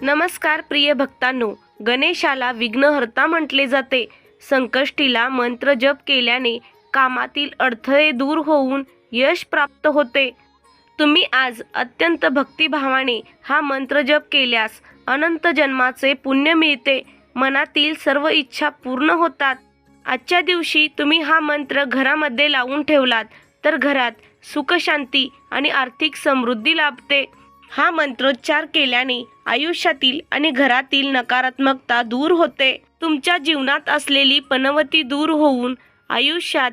नमस्कार प्रिय भक्तांनो, गणेशाला विघ्नहर्ता म्हटले जाते. संकष्टीला मंत्र जप केल्याने कामातील अडथळे दूर होऊन यश प्राप्त होते. तुम्ही आज अत्यंत भक्तिभावाने हा मंत्र जप केल्यास अनंत जन्माचे पुण्य मिळते. मनातील सर्व इच्छा पूर्ण होतात. आजच्या दिवशी तुम्ही हा मंत्र घरामध्ये लावून ठेवलात तर घरात सुख, शांती आणि आर्थिक समृद्धी लाभते. हा मंत्रोच्चार केल्याने आयुष्यातील आणि घरातील नकारात्मकता दूर होते. तुमच्या जीवनात असलेली पनवती दूर होऊन आयुष्यात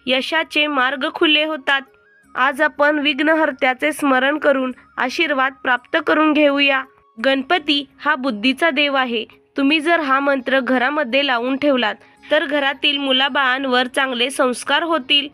यशाचे मार्ग खुले होतात. आज आपण विघ्नहर्त्याचे स्मरण करून आशीर्वाद प्राप्त करून घेऊया. गणपती हा बुद्धीचा देव आहे. तुम्ही जर हा मंत्र घरामध्ये लावून ठेवलात तर घरातील मुलाबाळांवर चांगले संस्कार होतील.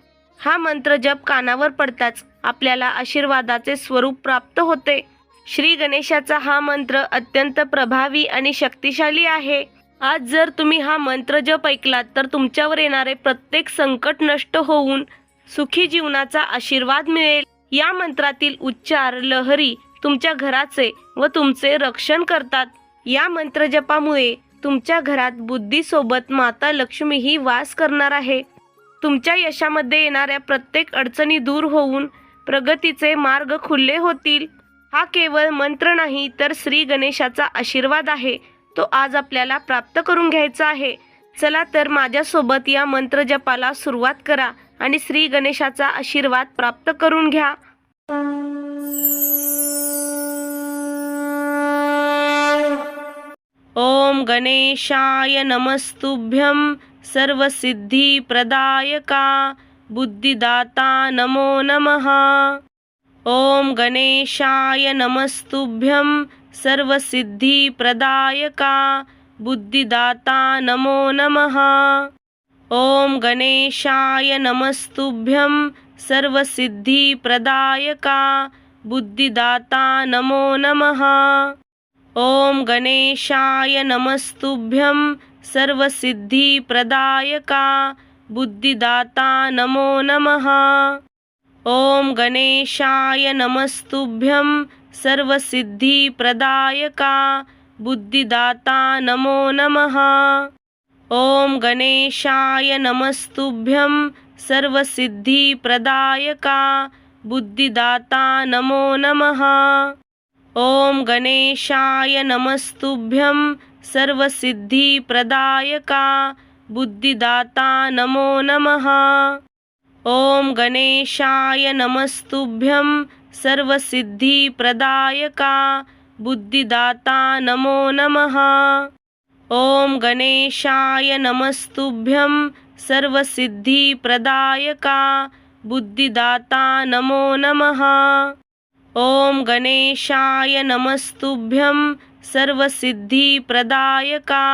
हा मंत्र जप कानावर पडताच आपल्याला आशीर्वादाचे स्वरूप प्राप्त होते. श्री गणेशाचा हा मंत्र अत्यंत प्रभावी आणि शक्तिशाली आहे. आज जर तुम्ही हा मंत्र जप ऐकलात तर तुमच्यावर येणारे प्रत्येक संकट नष्ट होऊन सुखी जीवनाचा आशीर्वाद मिळेल. या मंत्रातील उच्चार लहरी तुमच्या घराचे व तुमचे रक्षण करतात. या मंत्र जपामुळे तुमच्या घरात बुद्धीसोबत माता लक्ष्मीही वास करणार आहे. तुमच्या यशामध्ये येणाऱ्या प्रत्येक अडचणी दूर होऊन प्रगतीचे मार्ग खुले होतील. हा केवळ मंत्र नाही तर श्री गणेशाचा आशीर्वाद आहे. तो आज आपल्याला प्राप्त करून घ्यायचा आहे. चला तर माझ्यासोबत या मंत्र जपाला सुरुवात करा आणि श्री गणेशाचा आशीर्वाद प्राप्त करून घ्या. ओम गणेशाय नमस्तुभ्यं सर्वसिद्धिप्रदायका बुद्धिदाता नमो नमः. ओम गणेशाय नमस्तुभ्यं सर्वसिद्धिप्रदायका बुद्धिदाता नमो नमः. ओम गणेशाय नमस्तुभ्यं सर्वसिद्धिप्रदायका बुद्धिदाता नमो नमः. ओम गणेशाय नमस्तुभ्यं सर्वसिद्धिप्रदायका बुद्धिदाता नमो नमः. ओम गणेशाय नमस्तुभ्यं सर्वसिद्धिप्रदायका बुद्धिदाता नमो नमः. ओम गणेशाय नमस्तुभ्यं सर्वसिद्धिप्रदायका बुद्धिदाता नमो नमः. ओम गणेशाय नमस्तुभ्यं सर्वसिद्धिप्रदायका बुद्धिदाता नमो नमः. ओम गणेशाय नमस्तुभ्यं सर्वसिद्धिप्रदायका बुद्धिदाता नमो नमः. ओम गणेशाय नमस्तुभ्यं सर्वसिद्धिप्रदायका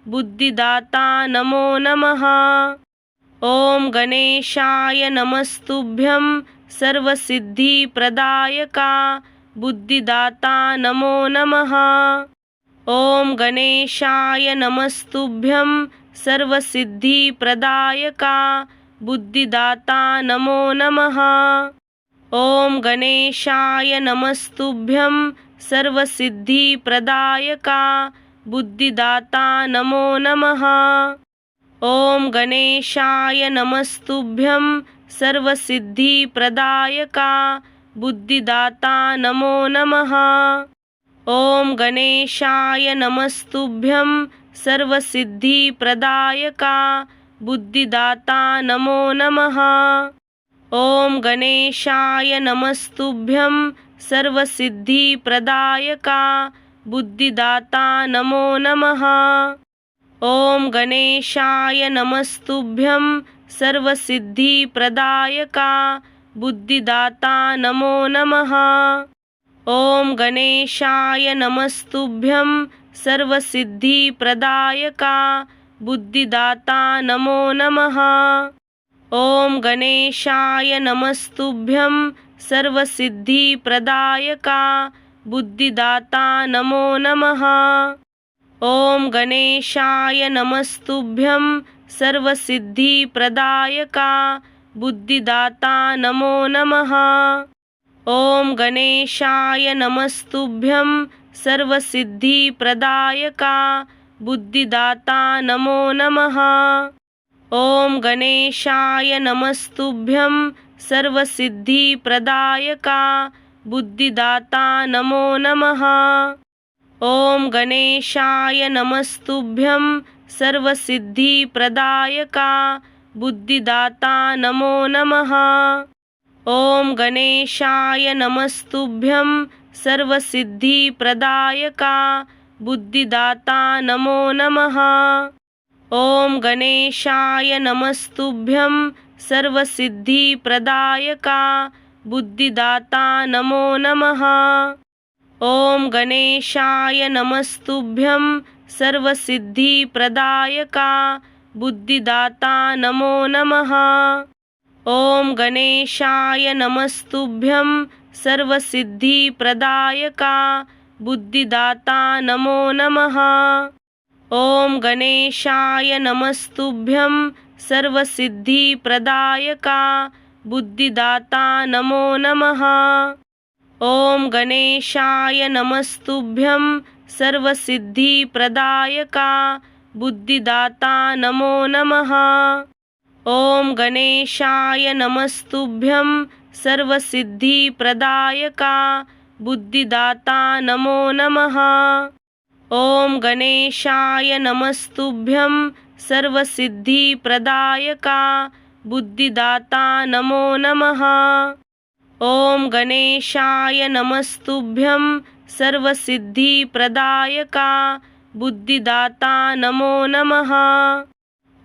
बुद्धिदाता नमो नमः. ओम गणेशाय नमस्तुभ्यं सर्वसिद्धिप्रदायका बुद्धिदाता नमो नमः. ओम गणेशाय नमस्तुभ्यं सर्वसिद्धिप्रदायका बुद्धिदाता नमो नमः. ओम गणेशाय नमस्तुभ्यं सर्वसिद्धिप्रदायका बुद्धिदाता नमो नमः. ओम गणेशाय नमस्तुभ्यं सर्वसिद्धिप्रदायका बुद्धिदाता नमो नमः. ओम गणेशाय नमस्तुभ्यं सर्वसिद्धिप्रदायका बुद्धिदाता नमो नमः. ओम गणेशाय नमस्तुभ्यं सर्वसिद्धिप्रदायका बुद्धिदाता नमो नमः. ओम गणेशाय नमस्तुभ्यं सर्वसिद्धिप्रदायका बुद्धिदाता नमो नमः. ओम गणेशाय नमस्तुभ्यं सर्वसिद्धिप्रदायका बुद्धिदाता नमो नमः. ओम गणेशाय नमस्तुभ्यं सर्वसिद्धिप्रदायका बुद्धिदाता नमो नमः. ओम गणेशाय नमस्तुभ्यं सर्वसिद्धिप्रदायका बुद्धिदाता नमो नमः. ओम गणेशाय नमस्तुभ्यं सर्वसिद्धिप्रदायका बुद्धिदाता नमो नमः. ओम गणेशाय नमस्तुभ्यं सर्वसिद्धिप्रदायका बुद्धिदाता नमो नमः। ॐ गणेशाय नमस्तुभ्यं सर्वसिद्धिप्रदायका बुद्धिदाता नमो नमः। ॐ गणेशाय नमस्तुभ्यं सर्वसिद्धिप्रदायका बुद्धिदाता नमो नमः। ॐ गणेशाय नमस्तुभ्यं सर्वसिद्धिप्रदायका बुद्धिदाता नमो नमः। ॐ गणेशाय नमस्तुभ्यं सर्वसिद्धिप्रदायका बुद्धिदाता नमो नमः। ॐ गणेशाय नमस्तुभ्यं सर्वसिद्धिप्रदायका बुद्धिदाता नमो नमः। ॐ गणेशाय नमस्तुभ्यं सर्वसिद्धिप्रदायका बुद्धिदाता नमो नमः। ॐ गणेशाय नमस्तुभ्यं सर्वसिद्धिप्रदायका बुद्धिदाता नमो नमः। ॐ गणेशाय नमस्तुभ्यं सर्वसिद्धिप्रदायका बुद्धिदाता नमो नमः। ॐ गणेशाय नमस्तुभ्यं सर्वसिद्धिप्रदायका बुद्धिदाता नमो नमः। ॐ गणेशाय नमस्तुभ्यं सर्वसिद्धिप्रदायका बुद्धिदाता नमो नमः। ॐ गणेशाय नमस्तुभ्यं सर्वसिद्धिप्रदायका बुद्धिदाता नमो नमः।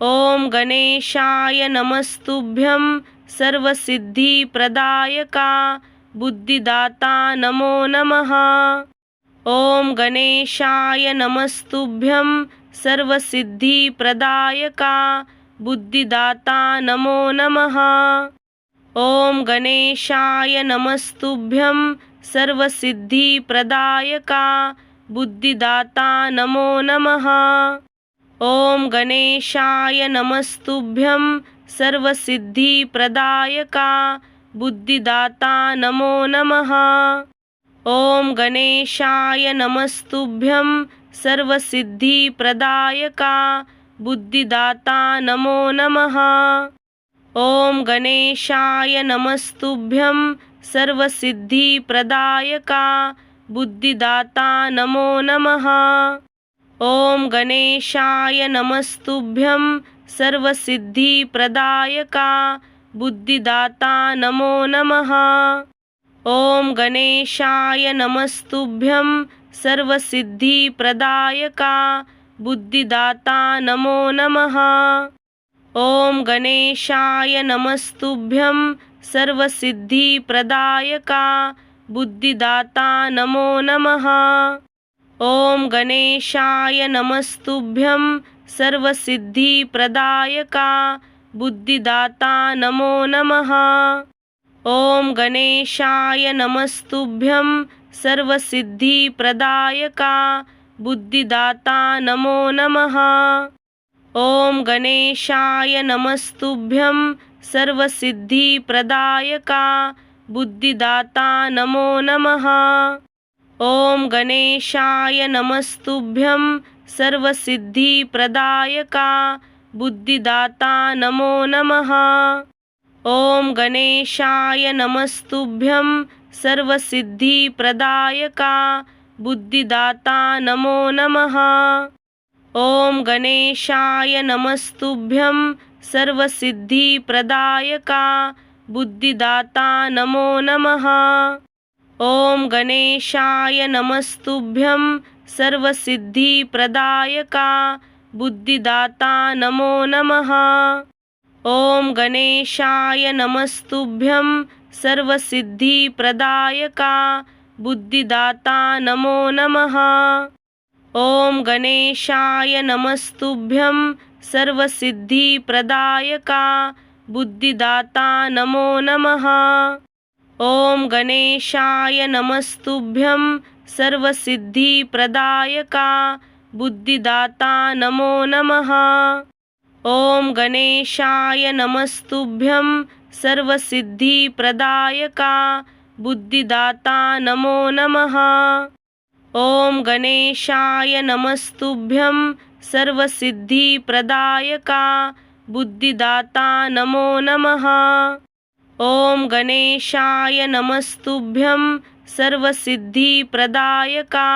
ॐ गणेशाय नमस्तुभ्यं सर्वसिद्धिप्रदायका बुद्धिदाता नमो नमः। ॐ गणेशाय नमस्तुभ्यं सर्वसिद्धिप्रदायका बुद्धिदाता नमो नमः। ॐ गणेशाय नमस्तुभ्यं सर्वसिद्धिप्रदायका बुद्धिदाता नमो नमः। ॐ गणेशाय नमस्तुभ्यं सर्वसिद्धिप्रदायका बुद्धिदाता नमो नमः। ॐ गणेशाय नमस्तुभ्यं सर्वसिद्धिप्रदायका बुद्धिदाता नमो नमः। ॐ गणेशाय नमस्तुभ्यं सर्वसिद्धिप्रदायका बुद्धिदाता नमो नमः। ॐ गणेशाय नमस्तुभ्यं सर्वसिद्धिप्रदायका बुद्धिदाता नमो नमः। ॐ गणेशाय नमस्तुभ्यं सर्वसिद्धिप्रदायका बुद्धिदाता नमो नमः। ॐ गणेशाय नमस्तुभ्यं सर्वसिद्धिप्रदायका बुद्धिदाता नमो नमः। ॐ गणेशाय नमस्तुभ्यं सर्वसिद्धिप्रदायका बुद्धिदाता नमो नमः। ॐ गणेशाय नमस्तुभ्यं सर्वसिद्धिप्रदायका बुद्धिदाता नमो नमः। ॐ गणेशाय नमस्तुभ्यं सर्वसिद्धिप्रदायका बुद्धिदाता नमो नमः। ॐ गणेशाय नमस्तुभ्यं सर्वसिद्धिप्रदायका बुद्धिदाता नमो नमः। ॐ गणेशाय नमस्तुभ्यं सर्वसिद्धिप्रदायका बुद्धिदाता नमो नमः। ॐ गणेशाय नमस्तुभ्यं सर्वसिद्धिप्रदायका बुद्धिदाता नमो नमः। ॐ गणेशाय नमस्तुभ्यं सर्वसिद्धिप्रदायका बुद्धिदाता नमो नमः। ॐ गणेशाय नमस्तुभ्यं सर्वसिद्धिप्रदायका बुद्धिदाता नमो नमः। ॐ गणेशाय नमस्तुभ्यं सर्वसिद्धिप्रदायका बुद्धिदाता नमो नमः। ॐ गणेशाय नमस्तुभ्यं सर्वसिद्धिप्रदायका बुद्धिदाता नमो नमः। ॐ गणेशाय नमस्तुभ्यं सर्वसिद्धिप्रदायका बुद्धिदाता नमो नमः। ॐ गणेशाय नमस्तुभ्यं सर्वसिद्धिप्रदायका बुद्धिदाता नमो नमः। ॐ गणेशाय नमस्तुभ्यं सर्वसिद्धिप्रदायका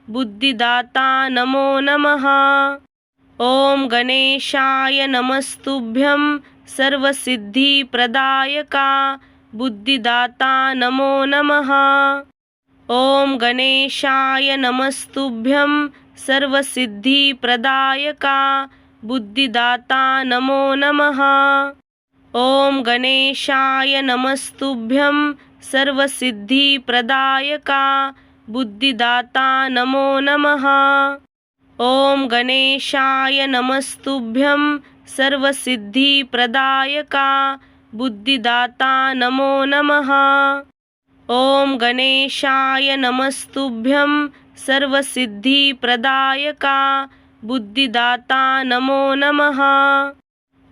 बुद्धिदाता नमो नमः। ॐ गणेशाय नमस्तुभ्यं सर्वसिद्धिप्रदायका बुद्धिदाता नमो नमः। ॐ गणेशाय नमस्तुभ्यं सर्वसिद्धिप्रदायका बुद्धिदाता नमो नमः। ॐ गणेशाय नमस्तुभ्यं सर्वसिद्धिप्रदायका बुद्धिदाता नमो नमः। ॐ गणेशाय नमस्तुभ्यं सर्वसिद्धिप्रदायका बुद्धिदाता नमो नमः। ॐ गणेशाय नमस्तुभ्यं सर्वसिद्धिप्रदायका बुद्धिदाता नमो नमः।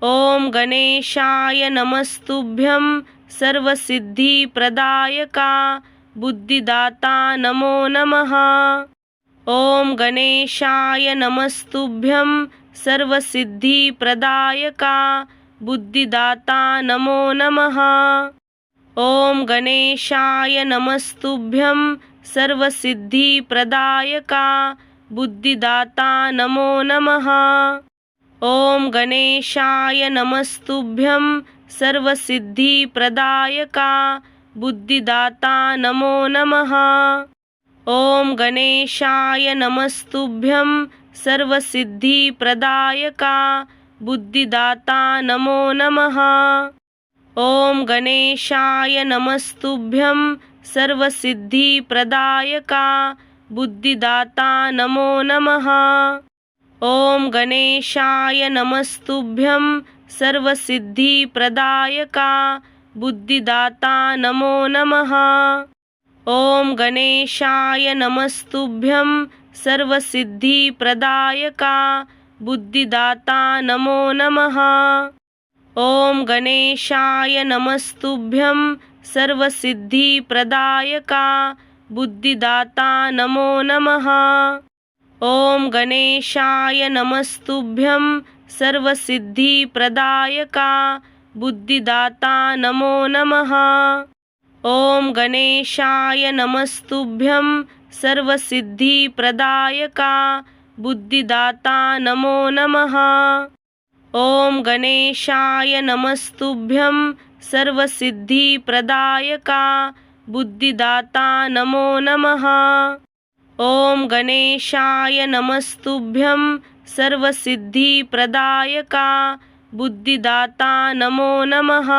ॐ गणेशाय नमस्तुभ्यं सर्वसिद्धिप्रदायका बुद्धिदाता नमो नमः। ॐ गणेशाय नमस्तुभ्यं सर्वसिद्धिप्रदायका बुद्धिदाता नमो नमः। ॐ गणेशाय नमस्तुभ्यं सर्वसिद्धिप्रदायका बुद्धिदाता नमो नमः। ॐ गणेशाय नमस्तुभ्यं सर्वसिद्धिप्रदायका बुद्धिदाता नमो नमः। ॐ गणेशाय नमस्तुभ्यं सर्वसिद्धिप्रदायका बुद्धिदाता नमो नमः। ॐ गणेशाय नमस्तुभ्यं सर्वसिद्धिप्रदायका बुद्धिदाता नमो नमः। ॐ गणेशाय नमस्तुभ्यं सर्वसिद्धिप्रदायका बुद्धिदाता नमो नमः। ॐ गणेशाय नमस्तुभ्यं सर्वसिद्धिप्रदायका बुद्धिदाता नमो नमः। ॐ गणेशाय नमस्तुभ्यं सर्वसिद्धिप्रदायका बुद्धिदाता नमो नमः। ॐ गणेशाय नमस्तुभ्यं सर्वसिद्धिप्रदायका बुद्धिदाता नमो नमः। ॐ गणेशाय नमस्तुभ्यं सर्वसिद्धिप्रदायका बुद्धिदाता नमो नमः। ॐ गणेशाय नमस्तुभ्यं सर्वसिद्धिप्रदायका बुद्धिदाता नमो नमः। ॐ गणेशाय नमस्तुभ्यं सर्वसिद्धिप्रदायका बुद्धिदाता नमो नमः।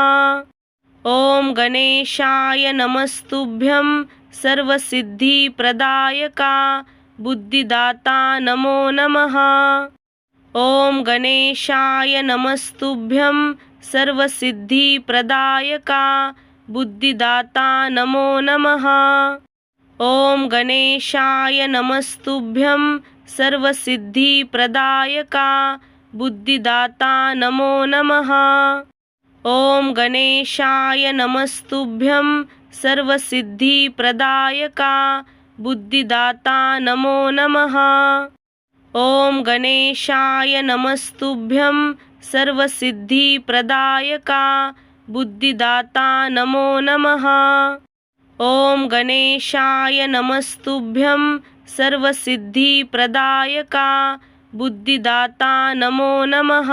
ॐ गणेशाय नमस्तुभ्यं सर्वसिद्धिप्रदायका बुद्धिदाता नमो नमः। ॐ गणेशाय नमस्तुभ्यं सर्वसिद्धिप्रदायका बुद्धिदाता नमो नमः। ॐ गणेशाय नमस्तुभ्यं सर्वसिद्धिप्रदायका बुद्धिदाता नमो नमः। ॐ गणेशाय नमस्तुभ्यं सर्वसिद्धिप्रदायका बुद्धिदाता नमो नमः। ॐ गणेशाय नमस्तुभ्यं सर्वसिद्धिप्रदायका बुद्धिदाता नमो नमः। ॐ गणेशाय नमस्तुभ्यं सर्वसिद्धिप्रदायका बुद्धिदाता नमो नमः।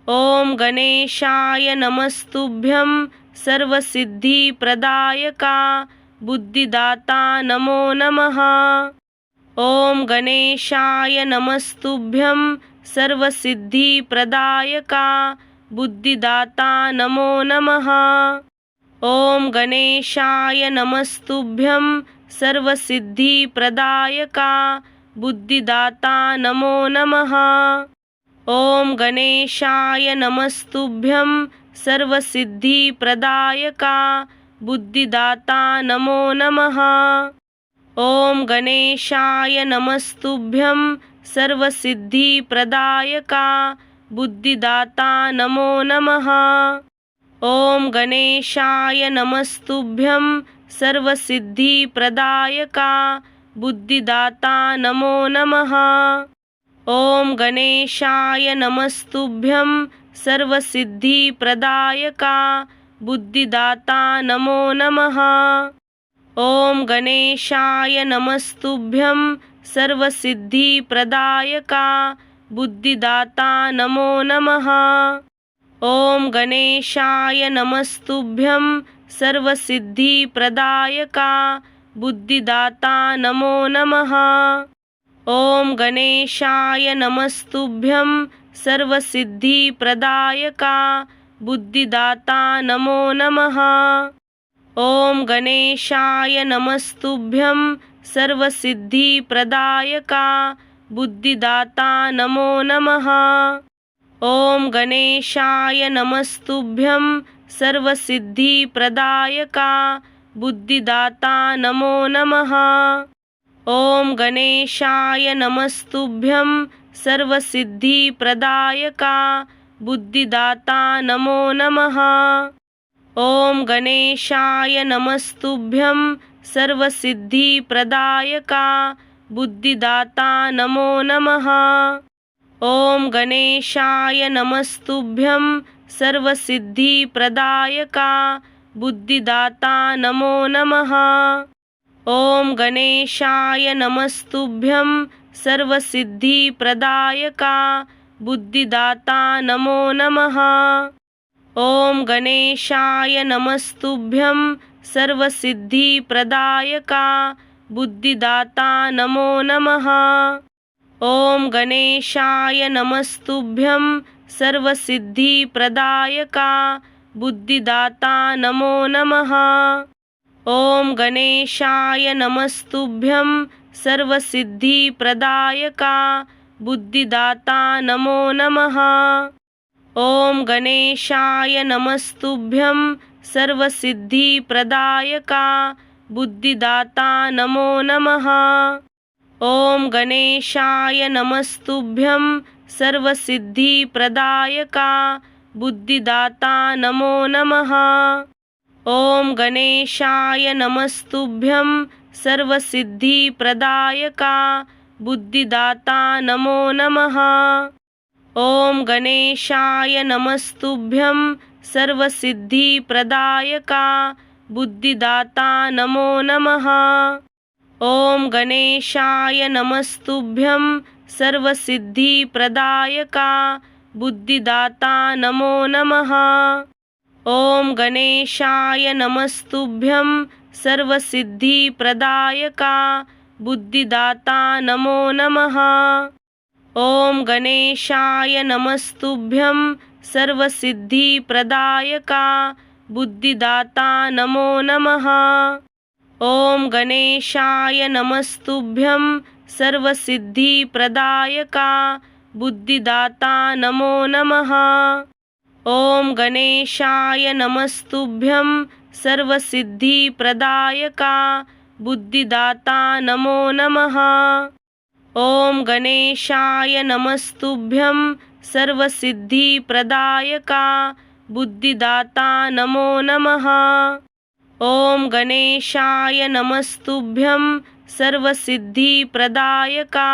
ॐ गणेशाय नमस्तुभ्यं सर्वसिद्धिप्रदायका बुद्धिदाता नमो नमः। ॐ गणेशाय नमस्तुभ्यं सर्वसिद्धिप्रदायका बुद्धिदाता नमो नमः। ॐ गणेशाय नमस्तुभ्यं सर्वसिद्धिप्रदायका बुद्धिदाता नमो नमः। ॐ गणेशाय नमस्तुभ्यं सर्वसिद्धिप्रदायका बुद्धिदाता नमो नमः। ॐ गणेशाय नमस्तुभ्यं सर्वसिद्धिप्रदायका बुद्धिदाता नमो नमः। ॐ गणेशाय नमस्तुभ्यं सर्वसिद्धिप्रदायका बुद्धिदाता नमो नमः। ॐ गणेशाय नमस्तुभ्यं सर्वसिद्धिप्रदायका बुद्धिदाता नमो नमः। ॐ गणेशाय नमस्तुभ्यं सर्वसिद्धिप्रदायका बुद्धिदाता नमो नमः। ॐ गणेशाय नमस्तुभ्यं सर्वसिद्धिप्रदायका बुद्धिदाता नमो नमः। ॐ गणेशाय नमस्तुभ्यं सर्वसिद्धिप्रदायका बुद्धिदाता नमो नमः। ॐ गणेशाय नमस्तुभ्यं सर्वसिद्धिप्रदायका बुद्धिदाता नमो नमः। ॐ गणेशाय नमस्तुभ्यं सर्वसिद्धिप्रदायका बुद्धिदाता नमो नमः। ॐ गणेशाय नमस्तुभ्यं सर्वसिद्धिप्रदायका बुद्धिदाता नमो नमः। ॐ गणेशाय नमस्तुभ्यं सर्वसिद्धिप्रदायका बुद्धिदाता नमो नमः। ॐ गणेशाय नमस्तुभ्यं सर्वसिद्धिप्रदायका बुद्धिदाता नमो नमः। ॐ गणेशाय नमस्तुभ्यं सर्वसिद्धिप्रदायका बुद्धिदाता नमो नमः। ॐ गणेशाय नमस्तुभ्यं सर्वसिद्धिप्रदायका बुद्धिदाता नमो नमः। ॐ गणेशाय नमस्तुभ्यं सर्वसिद्धिप्रदायका बुद्धिदाता नमो नमः। ॐ गणेशाय नमस्तुभ्यं सर्वसिद्धिप्रदायका बुद्धिदाता नमो नमः। ॐ गणेशाय नमस्तुभ्यं सर्वसिद्धिप्रदायका बुद्धिदाता नमो नमः। ॐ गणेशाय नमस्तुभ्यं सर्वसिद्धिप्रदायका बुद्धिदाता नमो नमः। ॐ गणेशाय नमस्तुभ्यं सर्वसिद्धिप्रदायका बुद्धिदाता नमो नमः। ॐ गणेशाय नमस्तुभ्यं सर्वसिद्धिप्रदायका बुद्धिदाता नमो नमः। ॐ गणेशाय नमस्तुभ्यं सर्वसिद्धिप्रदायका बुद्धिदाता नमो नमः। ॐ गणेशाय नमस्तुभ्यं सर्वसिद्धिप्रदायका बुद्धिदाता नमो नमः। ॐ गणेशाय नमस्तुभ्यं सर्वसिद्धिप्रदायका बुद्धिदाता नमो नमः। ॐ गणेशाय नमस्तुभ्यं सर्वसिद्धिप्रदायका बुद्धिदाता नमो नमः। ॐ गणेशाय नमस्तुभ्यं सर्वसिद्धिप्रदायका बुद्धिदाता नमो नमः। ॐ गणेशाय नमस्तुभ्यं सर्वसिद्धिप्रदायका बुद्धिदाता नमो नमः। ॐ गणेशाय नमस्तुभ्यं सर्वसिद्धिप्रदायका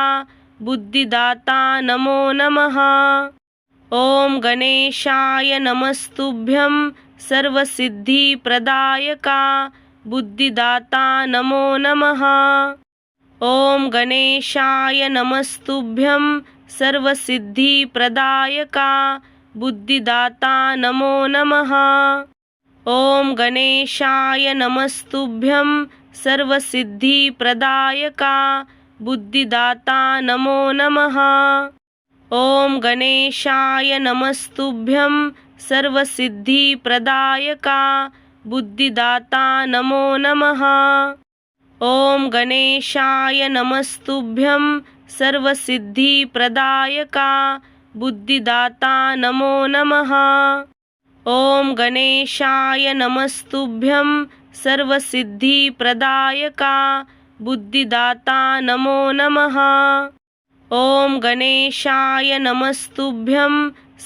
बुद्धिदाता नमो नमः। ॐ गणेशाय नमस्तुभ्यं सर्वसिद्धिप्रदायका बुद्धिदाता नमो नमः। ॐ गणेशाय नमस्तुभ्यं सर्वसिद्धिप्रदायका बुद्धिदाता नमो नमः। ॐ गणेशाय नमस्तुभ्यं सर्वसिद्धिप्रदायका बुद्धिदाता नमो नमः। ॐ गणेशाय नमस्तुभ्यं सर्वसिद्धिप्रदायका बुद्धिदाता नमो नमः। ॐ गणेशाय नमस्तुभ्यं सर्वसिद्धिप्रदायका बुद्धिदाता नमो नमः। ॐ गणेशाय नमस्तुभ्यं सर्वसिद्धिप्रदायका बुद्धिदाता नमो नमः। ॐ गणेशाय नमस्तुभ्यं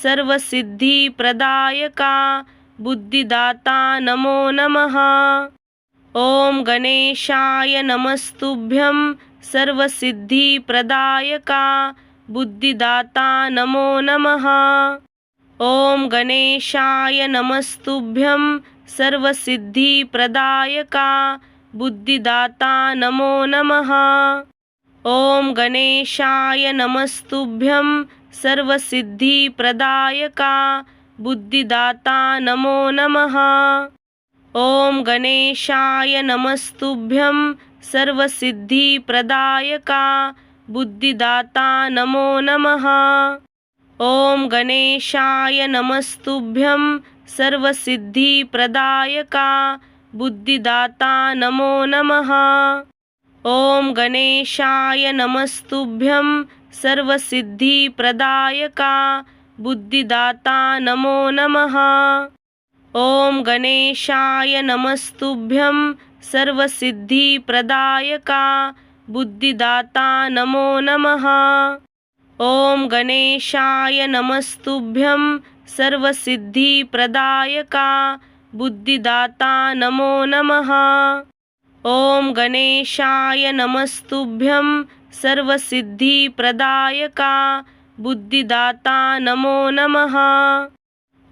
सर्वसिद्धिप्रदायका बुद्धिदाता नमो नमः। ॐ गणेशाय नमस्तुभ्यं सर्वसिद्धिप्रदायका बुद्धिदाता नमो नमः। ॐ गणेशाय नमस्तुभ्यं सर्वसिद्धिप्रदायका बुद्धिदाता नमो नमः। ॐ गणेशाय नमस्तुभ्यं सर्वसिद्धिप्रदायका बुद्धिदाता नमो नमः। ॐ गणेशाय नमस्तुभ्यं सर्वसिद्धिप्रदायका बुद्धिदाता नमो नमः। ॐ गणेशाय नमस्तुभ्यं सर्वसिद्धिप्रदायका बुद्धिदाता नमो नमः। ॐ गणेशाय नमस्तुभ्यं सर्वसिद्धिप्रदायका बुद्धिदाता नमो नमः। ॐ गणेशाय नमस्तुभ्यं सर्वसिद्धिप्रदायका बुद्धिदाता नमो नमः। ॐ गणेशाय नमस्तुभ्यं सर्वसिद्धिप्रदायका बुद्धिदाता नमो नमः। ॐ गणेशाय नमस्तुभ्यं सर्वसिद्धिप्रदायका बुद्धिदाता नमो नमः।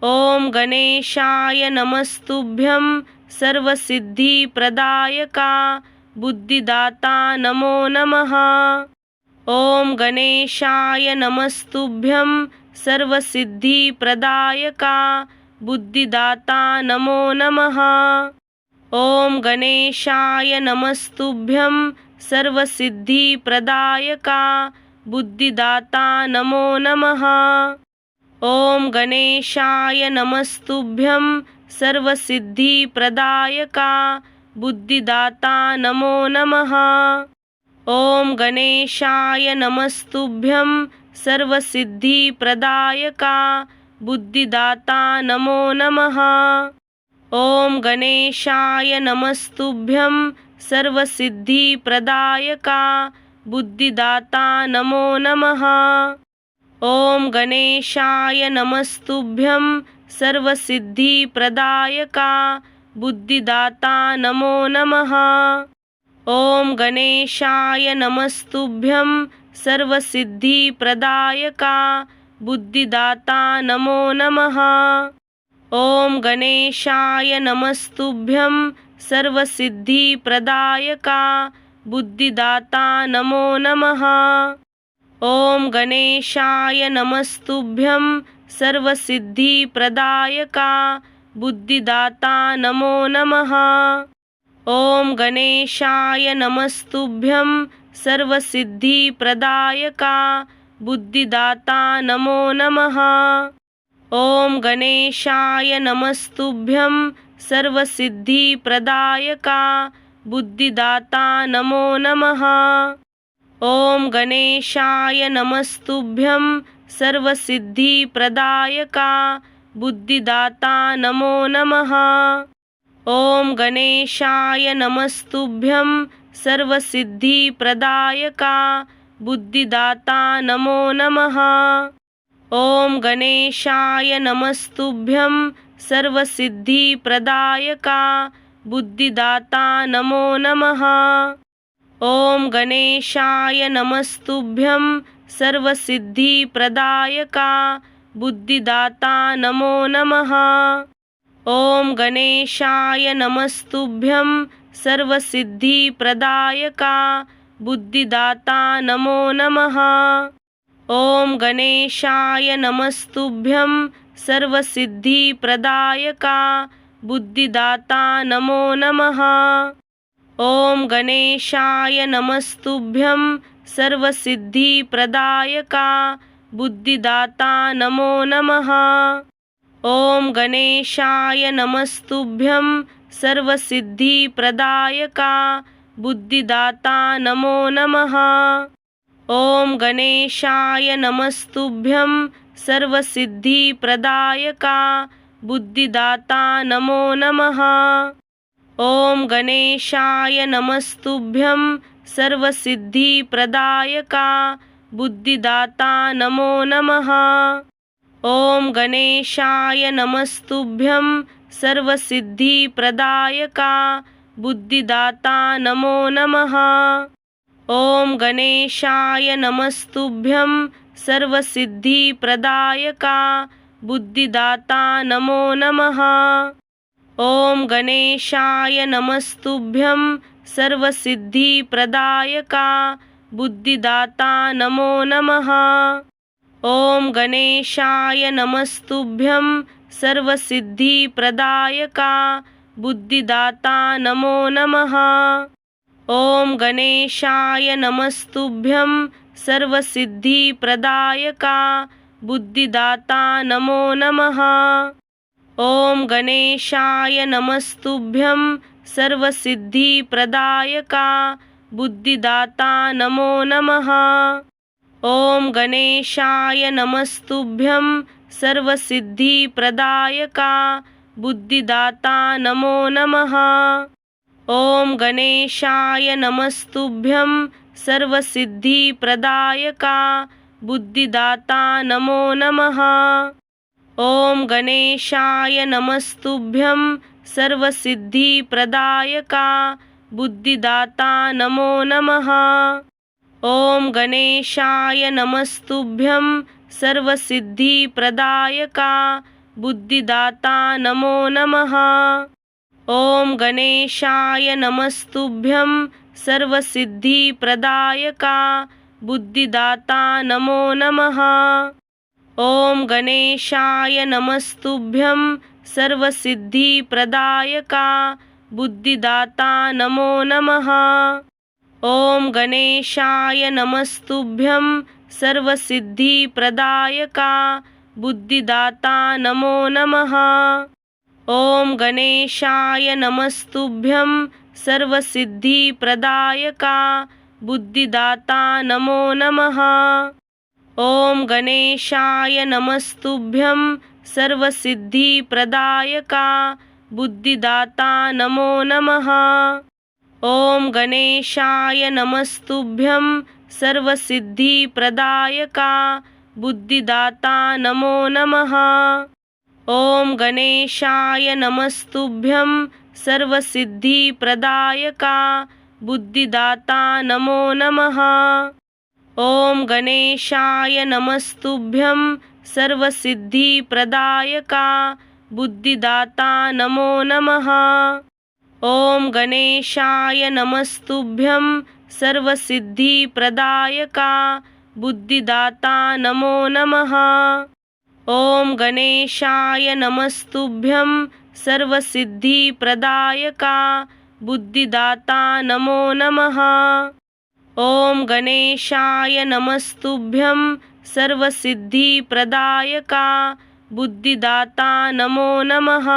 ॐ गणेशाय नमस्तुभ्यं सर्वसिद्धिप्रदायका बुद्धिदाता नमो नमः। ॐ गणेशाय नमस्तुभ्यं सर्वसिद्धिप्रदायका बुद्धिदाता नमो नमः। ॐ गणेशाय नमस्तुभ्यं सर्वसिद्धिप्रदायका बुद्धिदाता नमो नमः। ॐ गणेशाय नमस्तुभ्यं सर्वसिद्धिप्रदायका बुद्धिदाता नमो नमः। ॐ गणेशाय नमस्तुभ्यं सर्वसिद्धिप्रदायका बुद्धिदाता नमो नमः। ॐ गणेशाय नमस्तुभ्यं सर्वसिद्धिप्रदायका बुद्धिदाता नमो नमः। ॐ गणेशाय नमस्तुभ्यं सर्वसिद्धिप्रदायका बुद्धिदाता नमो नमः। ॐ गणेशाय नमस्तुभ्यं सर्वसिद्धिप्रदायका बुद्धिदाता नमो नमः। ॐ गणेशाय नमस्तुभ्यं सर्वसिद्धिप्रदायका बुद्धिदाता नमो नमः। ॐ गणेशाय नमस्तुभ्यं सर्वसिद्धिप्रदायका बुद्धिदाता नमो नमः। ॐ गणेशाय नमस्तुभ्यं सर्वसिद्धिप्रदायका बुद्धिदाता नमो नमः। ॐ गणेशाय नमस्तुभ्यं सर्वसिद्धिप्रदायका बुद्धिदाता नमो नमः। ॐ गणेशाय नमस्तुभ्यं सर्वसिद्धिप्रदायका बुद्धिदाता नमो नमः। ॐ गणेशाय नमस्तुभ्यं सर्वसिद्धिप्रदायका बुद्धिदाता नमो नमः। ॐ गणेशाय नमस्तुभ्यं सर्वसिद्धिप्रदायका बुद्धिदाता नमो नमः। ॐ गणेशाय नमस्तुभ्यं सर्वसिद्धिप्रदायका बुद्धिदाता नमो नमः। ॐ गणेशाय नमस्तुभ्यं सर्वसिद्धिप्रदायका बुद्धिदाता नमो नमः। ॐ गणेशाय नमस्तुभ्यं सर्वसिद्धिप्रदायका बुद्धिदाता नमो नमः। ॐ गणेशाय नमस्तुभ्यं सर्वसिद्धिप्रदायका बुद्धिदाता नमो नमः। ॐ गणेशाय नमस्तुभ्यं सर्वसिद्धिप्रदायका बुद्धिदाता नमो नमः। ॐ गणेशाय नमस्तुभ्यं सर्वसिद्धिप्रदायका बुद्धिदाता नमो नमः। ॐ गणेशाय नमस्तुभ्यं सर्वसिद्धिप्रदायका बुद्धिदाता नमो नमः। ॐ गणेशाय नमस्तुभ्यं सर्वसिद्धिप्रदायका बुद्धिदाता नमो नमः। ॐ गणेशाय नमस्तुभ्यं सर्वसिद्धिप्रदायका बुद्धिदाता नमो नमः। ॐ गणेशाय नमस्तुभ्यं सर्वसिद्धिप्रदायका बुद्धिदाता नमो नमः। ॐ गणेशाय नमस्तुभ्यं सर्वसिद्धिप्रदायका बुद्धिदाता नमो नमः। ॐ गणेशाय नमस्तुभ्यं सर्वसिद्धिप्रदायका बुद्धिदाता नमो नमः। ॐ गणेशाय नमस्तुभ्यं सर्वसिद्धिप्रदायका बुद्धिदाता नमो नमः। ॐ गणेशाय नमस्तुभ्यं सर्वसिद्धिप्रदायका बुद्धिदाता नमो नमः। ॐ गणेशाय नमस्तुभ्यं सर्वसिद्धिप्रदायका बुद्धिदाता नमो नमः। ॐ गणेशाय नमस्तुभ्यं सर्वसिद्धिप्रदायका बुद्धिदाता नमो नमः। ॐ गणेशाय नमस्तुभ्यं सर्वसिद्धिप्रदायका बुद्धिदाता नमो नमः। ॐ गणेशाय नमस्तुभ्यं सर्वसिद्धिप्रदायका बुद्धिदाता नमो नमः। ॐ गणेशाय नमस्तुभ्यं सर्वसिद्धिप्रदायका बुद्धिदाता नमो नमः। ॐ गणेशाय नमस्तुभ्यं सर्वसिद्धिप्रदायका बुद्धिदाता नमो नमः। ॐ गणेशाय नमस्तुभ्यं सर्वसिद्धिप्रदायका बुद्धिदाता नमो नमः। ॐ गणेशाय नमस्तुभ्यं सर्वसिद्धिप्रदायका बुद्धिदाता नमो नमः। ॐ गणेशाय नमस्तुभ्यं सर्वसिद्धिप्रदायका बुद्धिदाता नमो नमः। ॐ गणेशाय नमस्तुभ्यं सर्वसिद्धिप्रदायका बुद्धिदाता नमो नमः। ॐ गणेशाय नमस्तुभ्यं सर्वसिद्धिप्रदायका बुद्धिदाता नमो नमः। ॐ गणेशाय नमस्तुभ्यं सर्वसिद्धिप्रदायका बुद्धिदाता नमो नमः। ॐ गणेशाय नमस्तुभ्यं सर्वसिद्धिप्रदायका बुद्धिदाता नमो नमः। ॐ गणेशाय नमस्तुभ्यं सर्वसिद्धिप्रदायका बुद्धिदाता नमो नमः।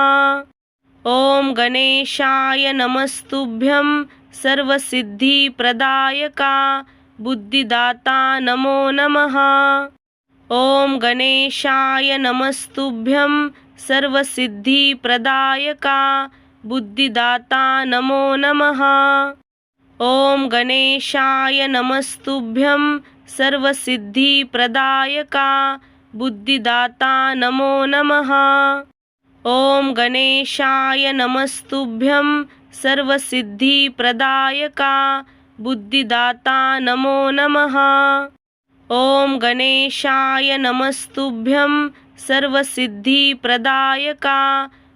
ॐ गणेशाय नमस्तुभ्यं सर्वसिद्धिप्रदायका बुद्धिदाता नमो नमः। ॐ गणेशाय नमस्तुभ्यं सर्वसिद्धिप्रदायका बुद्धिदाता नमो नमः। ॐ गणेशाय नमस्तुभ्यं सर्वसिद्धिप्रदायका बुद्धिदाता नमो नमः। ॐ गणेशाय नमस्तुभ्यं सर्वसिद्धिप्रदायका बुद्धिदाता नमो नमः। ॐ गणेशाय नमस्तुभ्यं सर्वसिद्धिप्रदायका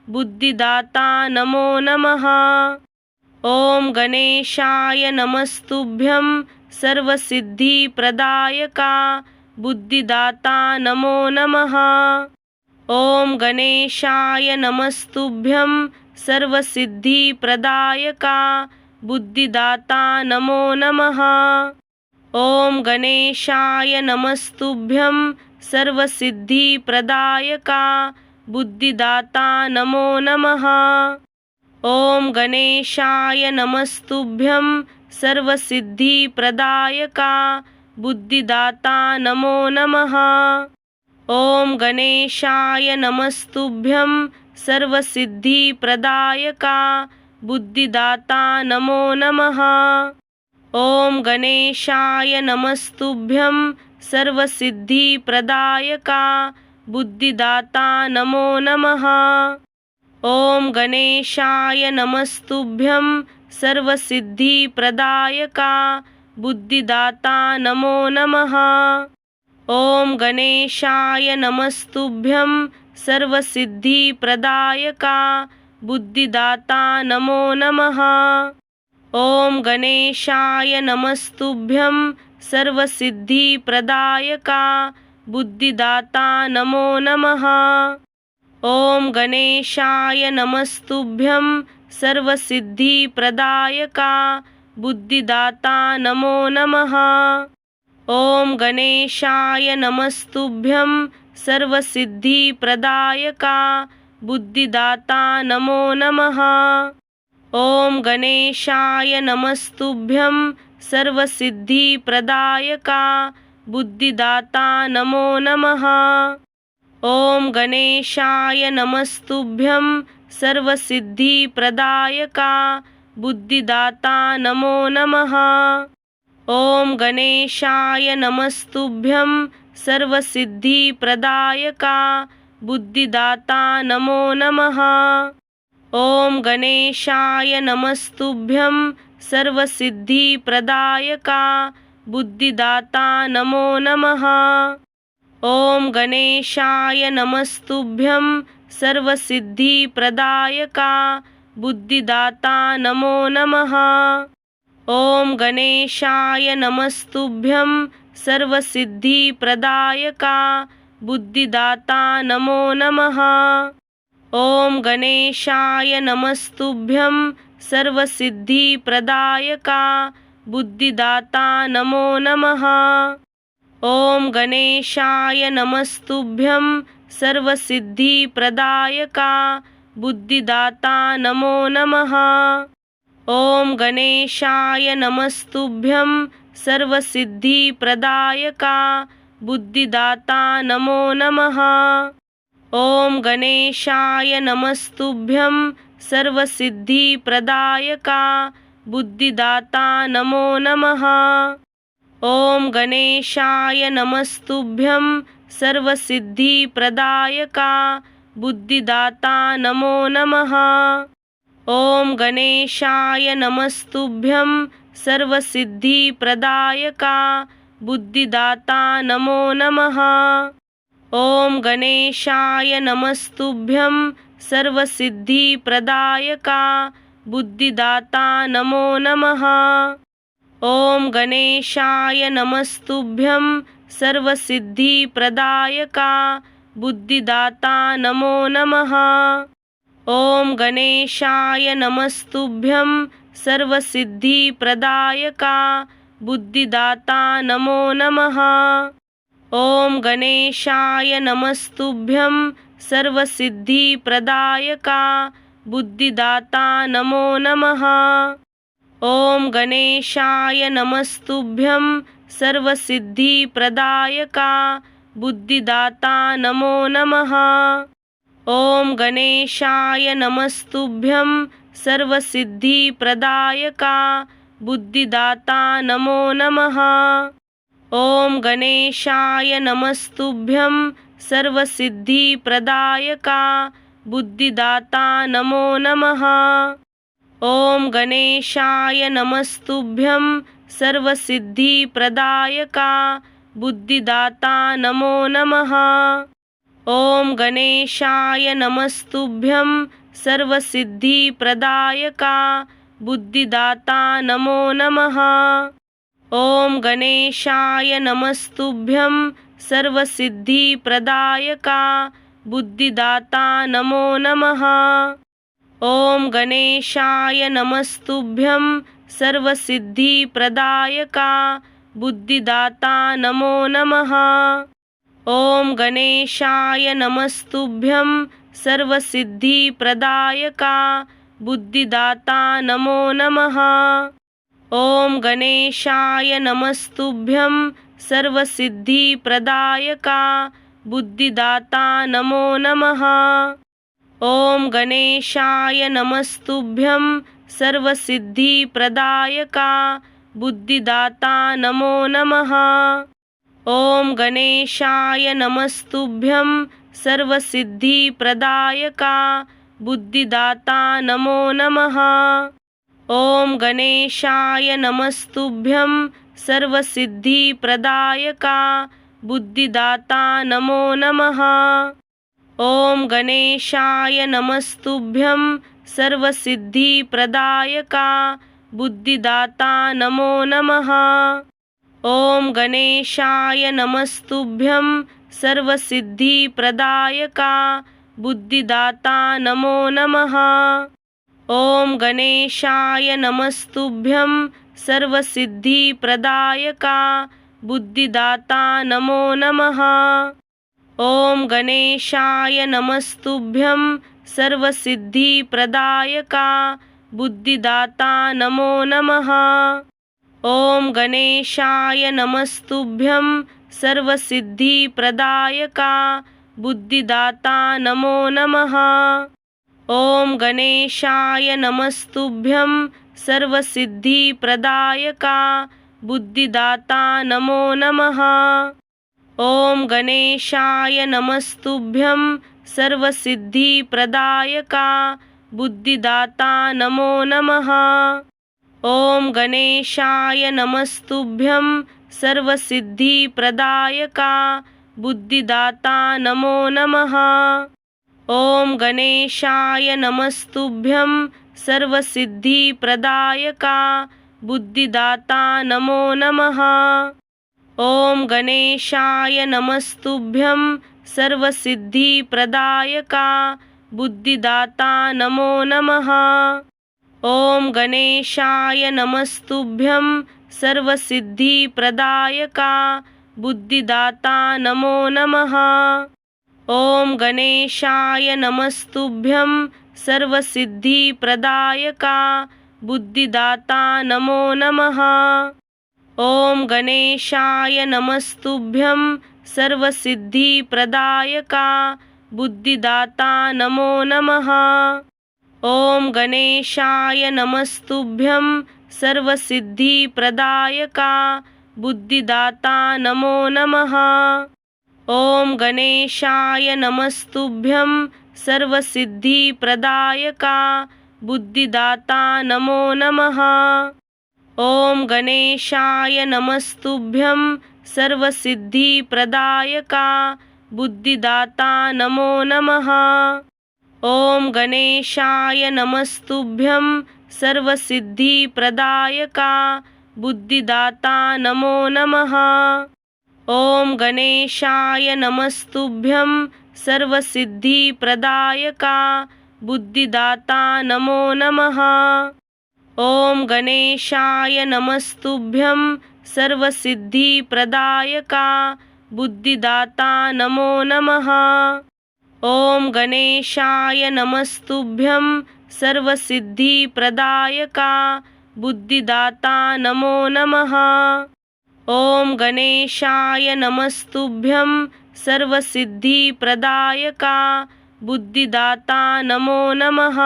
बुद्धिदाता नमो नमः। ॐ गणेशाय नमस्तुभ्यं सर्वसिद्धिप्रदायका बुद्धिदाता नमो नमः। ॐ गणेशाय नमस्तुभ्यं सर्वसिद्धिप्रदायका बुद्धिदाता नमो नमः। ॐ गणेशाय नमस्तुभ्यं सर्वसिद्धिप्रदायका बुद्धिदाता नमो नमः। ॐ गणेशाय नमस्तुभ्यं सर्वसिद्धिप्रदायका बुद्धिदाता नमो नमः। ॐ गणेशाय नमस्तुभ्यं सर्वसिद्धिप्रदायका बुद्धिदाता नमो नमः। ॐ गणेशाय नमस्तुभ्यं सर्वसिद्धिप्रदायका बुद्धिदाता नमो नमः। ॐ गणेशाय नमस्तुभ्यं सर्वसिद्धिप्रदायका बुद्धिदाता नमो नमः। ॐ गणेशाय नमस्तुभ्यं सर्वसिद्धिप्रदायका बुद्धिदाता नमो नमः। ॐ गणेशाय नमस्तुभ्यं सर्वसिद्धिप्रदायका बुद्धिदाता नमो नमः। ॐ गणेशाय नमस्तुभ्यं सर्वसिद्धिप्रदायका बुद्धिदाता नमो नमः। ॐ गणेशाय नमस्तुभ्यं सर्वसिद्धिप्रदायका बुद्धिदाता नमो नमः। ॐ गणेशाय नमस्तुभ्यं सर्वसिद्धिप्रदायका बुद्धिदाता नमो नमः। ॐ गणेशाय नमस्तुभ्यं सर्वसिद्धिप्रदायका बुद्धिदाता नमो नमः। ॐ गणेशाय नमस्तुभ्यं सर्वसिद्धिप्रदायका बुद्धिदाता नमो नमः। ॐ गणेशाय नमस्तुभ्यं सर्वसिद्धिप्रदायका बुद्धिदाता नमो नमः। ॐ गणेशाय नमस्तुभ्यं सर्वसिद्धिप्रदायका बुद्धिदाता नमो नमः। ॐ गणेशाय नमस्तुभ्यं सर्वसिद्धिप्रदायका बुद्धिदाता नमो नमः। ॐ गणेशाय नमस्तुभ्यं सर्वसिद्धिप्रदायका बुद्धिदाता नमो नमः। ॐ गणेशाय नमस्तुभ्यं सर्वसिद्धिप्रदायका बुद्धिदाता नमो नमः। ॐ गणेशाय नमस्तुभ्यं सर्वसिद्धिप्रदायका बुद्धिदाता नमो नमः। ॐ गणेशाय नमस्तुभ्यं सर्वसिद्धिप्रदायका बुद्धिदाता नमो नमः। ॐ गणेशाय नमस्तुभ्यं सर्वसिद्धिप्रदायका बुद्धिदाता नमो नमः। ॐ गणेशाय नमस्तुभ्यं सर्वसिद्धिप्रदायका बुद्धिदाता नमो नमः। ॐ गणेशाय नमस्तुभ्यं सर्वसिद्धिप्रदायका बुद्धिदाता नमो नमः। ॐ गणेशाय नमस्तुभ्यं सर्वसिद्धिप्रदायका बुद्धिदाता नमो नमः। ॐ गणेशाय नमस्तुभ्यं सर्वसिद्धिप्रदायका बुद्धिदाता नमो नमः। ॐ गणेशाय नमस्तुभ्यं सर्वसिद्धिप्रदायका बुद्धिदाता नमो नमः। ॐ गणेशाय नमस्तुभ्यं सर्वसिद्धिप्रदायका बुद्धिदाता नमो नमः। ॐ गणेशाय नमस्तुभ्यं सर्वसिद्धिप्रदायका बुद्धिदाता नमो नमः। ॐ गणेशाय नमस्तुभ्यं सर्वसिद्धिप्रदायका बुद्धिदाता नमो नमः। ॐ गणेशाय नमस्तुभ्यं सर्वसिद्धिप्रदायका बुद्धिदाता नमो नमः। ॐ गणेशाय नमस्तुभ्यं सर्वसिद्धिप्रदायका बुद्धिदाता नमो नमः। ॐ गणेशाय नमस्तुभ्यं सर्वसिद्धिप्रदायका बुद्धिदाता नमो नमः। ॐ गणेशाय नमस्तुभ्यं सर्वसिद्धिप्रदायका बुद्धिदाता नमो नमः। ॐ गणेशाय नमस्तुभ्यं सर्वसिद्धिप्रदायका बुद्धिदाता नमो नमः। ॐ गणेशाय नमस्तुभ्यं सर्वसिद्धिप्रदायका बुद्धिदाता नमो नमः। ॐ गणेशाय नमस्तुभ्यं सर्वसिद्धिप्रदायका बुद्धिदाता नमो नमः। ॐ गणेशाय नमस्तुभ्यं सर्वसिद्धिप्रदायका बुद्धिदाता नमो नमः। ॐ गणेशाय नमस्तुभ्यं सर्वसिद्धिप्रदायका बुद्धिदाता नमो नमः। ॐ गणेशाय नमस्तुभ्यं सर्वसिद्धिप्रदायका बुद्धिदाता नमो नमः। ॐ गणेशाय नमस्तुभ्यं सर्वसिद्धिप्रदायका बुद्धिदाता नमो नमः। ॐ गणेशाय नमस्तुभ्यं सर्वसिद्धिप्रदायका बुद्धिदाता नमो नमः। ॐ गणेशाय नमस्तुभ्यं सर्वसिद्धिप्रदायका बुद्धिदाता नमो नमः। ॐ गणेशाय नमस्तुभ्यं सर्वसिद्धिप्रदायका बुद्धिदाता नमो नमः। ॐ गणेशाय नमस्तुभ्यं सर्वसिद्धिप्रदायका बुद्धिदाता नमो नमः। ॐ गणेशाय नमस्तुभ्यं सर्वसिद्धिप्रदायका बुद्धिदाता नमो नमः। ॐ गणेशाय नमस्तुभ्यं सर्वसिद्धिप्रदायका बुद्धिदाता नमो नमः। ॐ गणेशाय नमस्तुभ्यं सर्वसिद्धिप्रदायका बुद्धिदाता नमो नमः। ॐ गणेशाय नमस्तुभ्यं सर्वसिद्धिप्रदायका बुद्धिदाता नमो नमः। ॐ गणेशाय नमस्तुभ्यं सर्वसिद्धिप्रदायका बुद्धिदाता नमो नमः। ॐ गणेशाय नमस्तुभ्यं सर्वसिद्धिप्रदायका बुद्धिदाता नमो नमः। ॐ गणेशाय नमस्तुभ्यं सर्वसिद्धिप्रदायका बुद्धिदाता नमो नमः। ॐ गणेशाय नमस्तुभ्यं सर्वसिद्धिप्रदायका बुद्धिदाता नमो नमः। ॐ गणेशाय नमस्तुभ्यं सर्वसिद्धिप्रदायका बुद्धिदाता नमो नमः। ॐ गणेशाय नमस्तुभ्यं सर्वसिद्धिप्रदायका बुद्धिदाता नमो नमः। ॐ गणेशाय नमस्तुभ्यं सर्वसिद्धिप्रदायका बुद्धिदाता नमो नमः। ॐ गणेशाय नमस्तुभ्यं सर्वसिद्धिप्रदायका बुद्धिदाता नमो नमः। ॐ गणेशाय नमस्तुभ्यं सर्वसिद्धिप्रदायका बुद्धिदाता नमो नमः। ॐ गणेशाय नमस्तुभ्यं सर्वसिद्धिप्रदायका बुद्धिदाता नमो नमः। ॐ गणेशाय नमस्तुभ्यं सर्वसिद्धिप्रदायका बुद्धिदाता नमो नमः।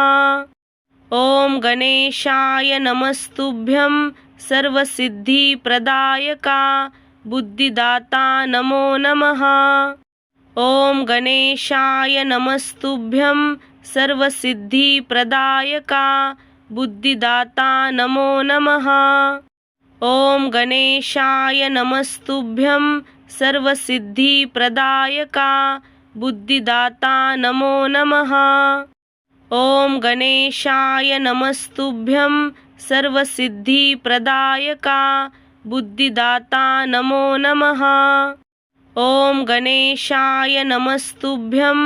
ॐ गणेशाय नमस्तुभ्यं सर्वसिद्धिप्रदायका बुद्धिदाता नमो नमः। ॐ गणेशाय नमस्तुभ्यं सर्वसिद्धिप्रदायका बुद्धिदाता नमो नमः। ॐ गणेशाय नमस्तुभ्यं सर्वसिद्धिप्रदायका बुद्धिदाता नमो नमः। ॐ गणेशाय नमस्तुभ्यं सर्वसिद्धिप्रदायका बुद्धिदाता नमो नमः। ॐ गणेशाय नमस्तुभ्यं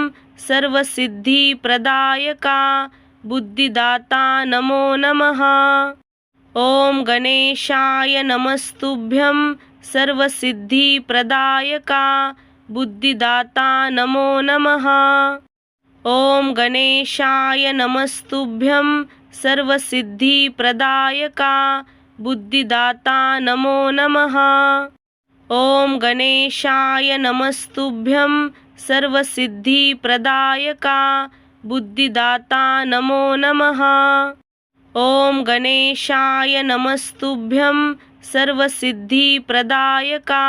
सर्वसिद्धिप्रदायका बुद्धिदाता नमो नमः। ॐ गणेशाय नमस्तुभ्यं सर्वसिद्धिप्रदायका बुद्धिदाता नमो नमः। ॐ गणेशाय नमस्तुभ्यं सर्वसिद्धिप्रदायका बुद्धिदाता नमो नमः। ॐ गणेशाय नमस्तुभ्यं सर्वसिद्धिप्रदायका बुद्धिदाता नमो नमः। ॐ गणेशाय नमस्तुभ्यं सर्वसिद्धिप्रदायका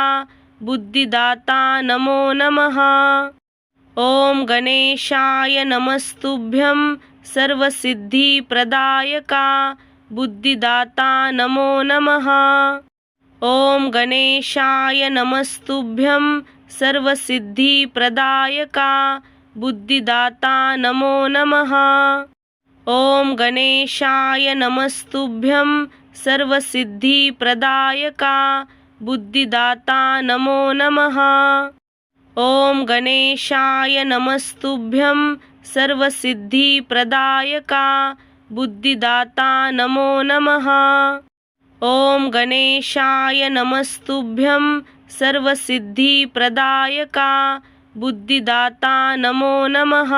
बुद्धिदाता नमो नमः। ॐ गणेशाय नमस्तुभ्यं सर्वसिद्धिप्रदायका बुद्धिदाता नमो नमः। ॐ गणेशाय नमस्तुभ्यं सर्वसिद्धिप्रदायका बुद्धिदाता नमो नमः। ॐ गणेशाय नमस्तुभ्यं सर्वसिद्धिप्रदायका बुद्धिदाता नमो नमः। ॐ गणेशाय नमस्तुभ्यं सर्वसिद्धिप्रदायका बुद्धिदाता नमो नमः। ॐ गणेशाय नमस्तुभ्यं सर्वसिद्धिप्रदायका बुद्धिदाता नमो नमः।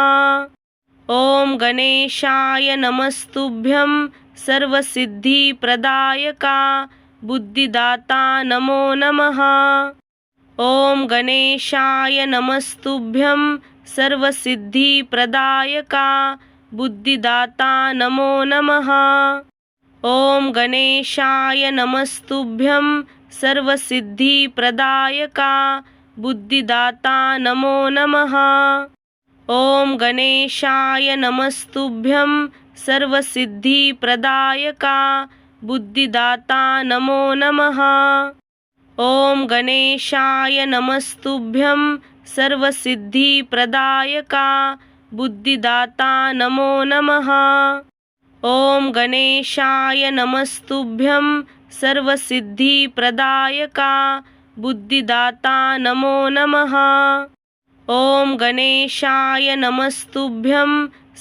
ॐ गणेशाय नमस्तुभ्यं सर्वसिद्धिप्रदायका बुद्धिदाता नमो नमः। ॐ गणेशाय नमस्तुभ्यं सर्वसिद्धिप्रदायका बुद्धिदाता नमो नमः। ॐ गणेशाय नमस्तुभ्यं सर्वसिद्धिप्रदायका बुद्धिदाता नमो नमः। ॐ गणेशाय नमस्तुभ्यं सर्वसिद्धिप्रदायका बुद्धिदाता नमो नमः। ॐ गणेशाय नमस्तुभ्यं सर्वसिद्धिप्रदायका बुद्धिदाता नमो नमः। ॐ गणेशाय नमस्तुभ्यं सर्वसिद्धिप्रदायका बुद्धिदाता नमो नमः। ॐ गणेशाय नमस्तुभ्यं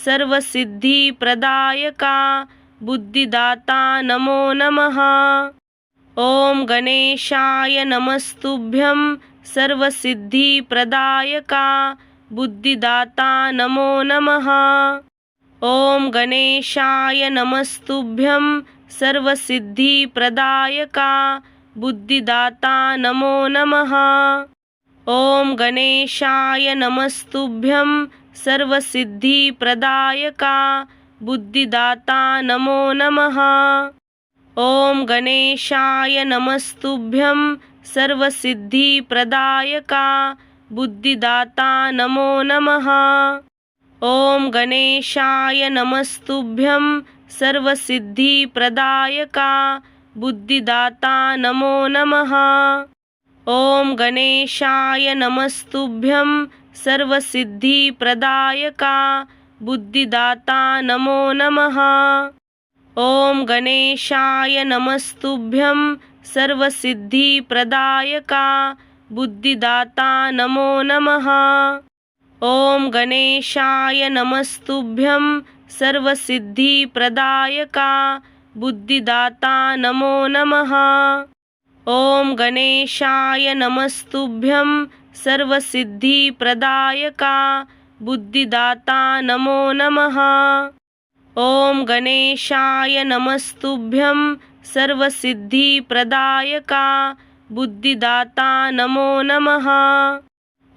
सर्वसिद्धिप्रदायका बुद्धिदाता नमो नमः। ॐ गणेशाय नमस्तुभ्यं सर्वसिद्धिप्रदायका बुद्धिदाता नमो नमः। ॐ गणेशाय नमस्तुभ्यं सर्वसिद्धिप्रदायका बुद्धिदाता नमो नमः। ॐ गणेशाय नमस्तुभ्यं सर्वसिद्धिप्रदायका बुद्धिदाता नमो नमः। ॐ गणेशाय नमस्तुभ्यं सर्वसिद्धिप्रदायका बुद्धिदाता नमो नमः। ॐ गणेशाय नमस्तुभ्यं सर्वसिद्धिप्रदायका बुद्धिदाता नमो नमः। ॐ गणेशाय नमस्तुभ्यं सर्वसिद्धिप्रदायका बुद्धिदाता नमो नमः। ॐ गणेशाय नमस्तुभ्यं सर्वसिद्धिप्रदायका बुद्धिदाता नमो नमः। ॐ गणेशाय नमस्तुभ्यं सर्वसिद्धिप्रदायका बुद्धिदाता नमो नमः। ॐ गणेशाय नमस्तुभ्यं सर्वसिद्धिप्रदायका बुद्धिदाता नमो नमः। ॐ गणेशाय नमस्तुभ्यं सर्वसिद्धिप्रदायका बुद्धिदाता नमो नमः।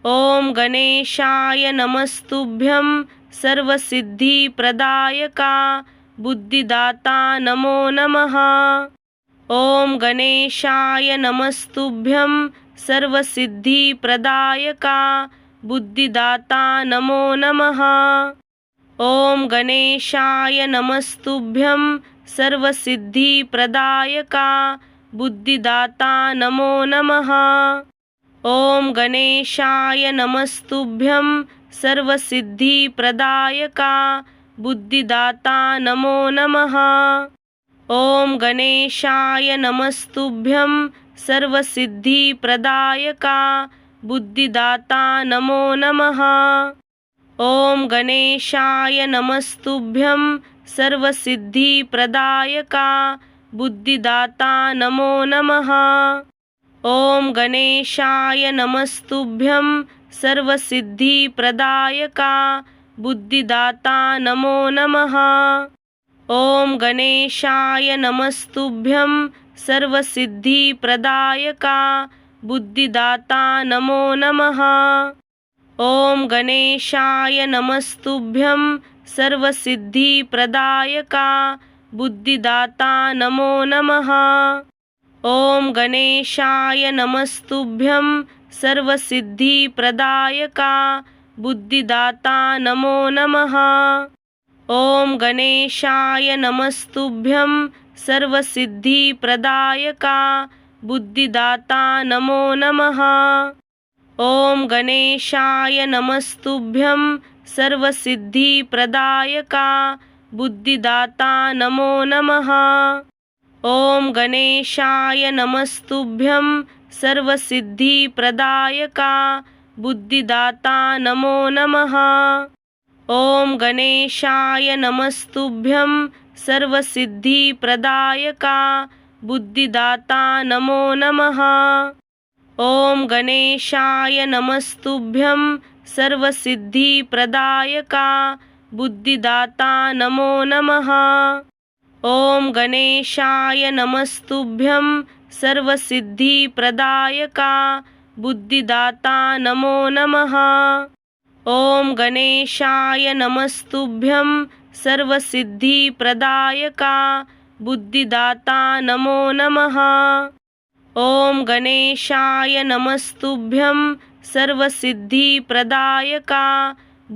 ॐ गणेशाय नमस्तुभ्यं सर्वसिद्धिप्रदायका बुद्धिदाता नमो नमः। ॐ गणेशाय नमस्तुभ्यं सर्वसिद्धिप्रदायका बुद्धिदाता नमो नमः। ॐ गणेशाय नमस्तुभ्यं सर्वसिद्धिप्रदायका बुद्धिदाता नमो नमः। ॐ गणेशाय नमस्तुभ्यं सर्वसिद्धिप्रदायका बुद्धिदाता नमो नमः। ॐ गणेशाय नमस्तुभ्यं सर्वसिद्धिप्रदायका बुद्धिदाता नमो नमः। ॐ गणेशाय नमस्तुभ्यं सर्वसिद्धिप्रदायका बुद्धिदाता नमो नमः। ॐ गणेशाय नमस्तुभ्यं सर्वसिद्धिप्रदायका बुद्धिदाता नमो नमः। ॐ गणेशाय नमस्तुभ्यं सर्वसिद्धिप्रदायका बुद्धिदाता नमो नमः। ॐ गणेशाय नमस्तुभ्यं सर्वसिद्धिप्रदायका बुद्धिदाता नमो नमः। ॐ गणेशाय नमस्तुभ्यं सर्वसिद्धिप्रदायका बुद्धिदाता नमो नमः। ॐ गणेशाय नमस्तुभ्यं सर्वसिद्धिप्रदायका बुद्धिदाता नमो नमः। ॐ गणेशाय नमस्तुभ्यं सर्वसिद्धिप्रदायका बुद्धिदाता नमो नमः। ॐ गणेशाय नमस्तुभ्यं सर्वसिद्धिप्रदायका बुद्धिदाता नमो नमः। ॐ गणेशाय नमस्तुभ्यं सर्वसिद्धिप्रदायका बुद्धिदाता नमो नमः। ॐ गणेशाय नमस्तुभ्यं सर्वसिद्धिप्रदायका बुद्धिदाता नमो नमः। ॐ गणेशाय नमस्तुभ्यं सर्वसिद्धिप्रदायका बुद्धिदाता नमो नमः। ॐ गणेशाय नमस्तुभ्यं सर्वसिद्धिप्रदायका बुद्धिदाता नमो नमः। ॐ गणेशाय नमस्तुभ्यं सर्वसिद्धिप्रदायका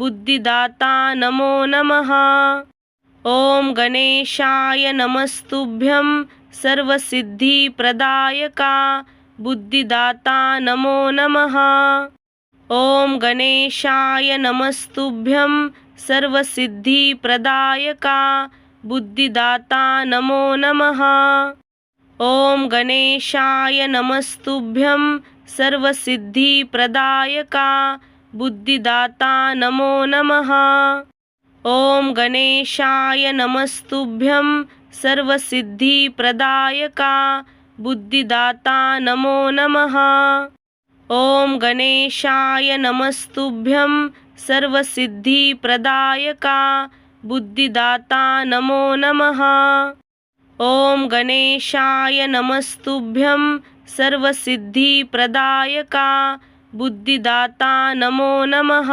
बुद्धिदाता नमो नमः। ॐ गणेशाय नमस्तुभ्यं सर्वसिद्धिप्रदायका बुद्धिदाता नमो नमः। ॐ गणेशाय नमस्तुभ्यं सर्वसिद्धिप्रदायका बुद्धिदाता नमो नमः। ॐ गणेशाय नमस्तुभ्यं सर्वसिद्धिप्रदायका बुद्धिदाता नमो नमः। ॐ गणेशाय नमस्तुभ्यं सर्वसिद्धिप्रदायका बुद्धिदाता नमो नमः। ॐ गणेशाय नमस्तुभ्यं सर्वसिद्धिप्रदायका बुद्धिदाता नमो नमः। ॐ गणेशाय नमस्तुभ्यं सर्वसिद्धिप्रदायका बुद्धिदाता नमो नमः।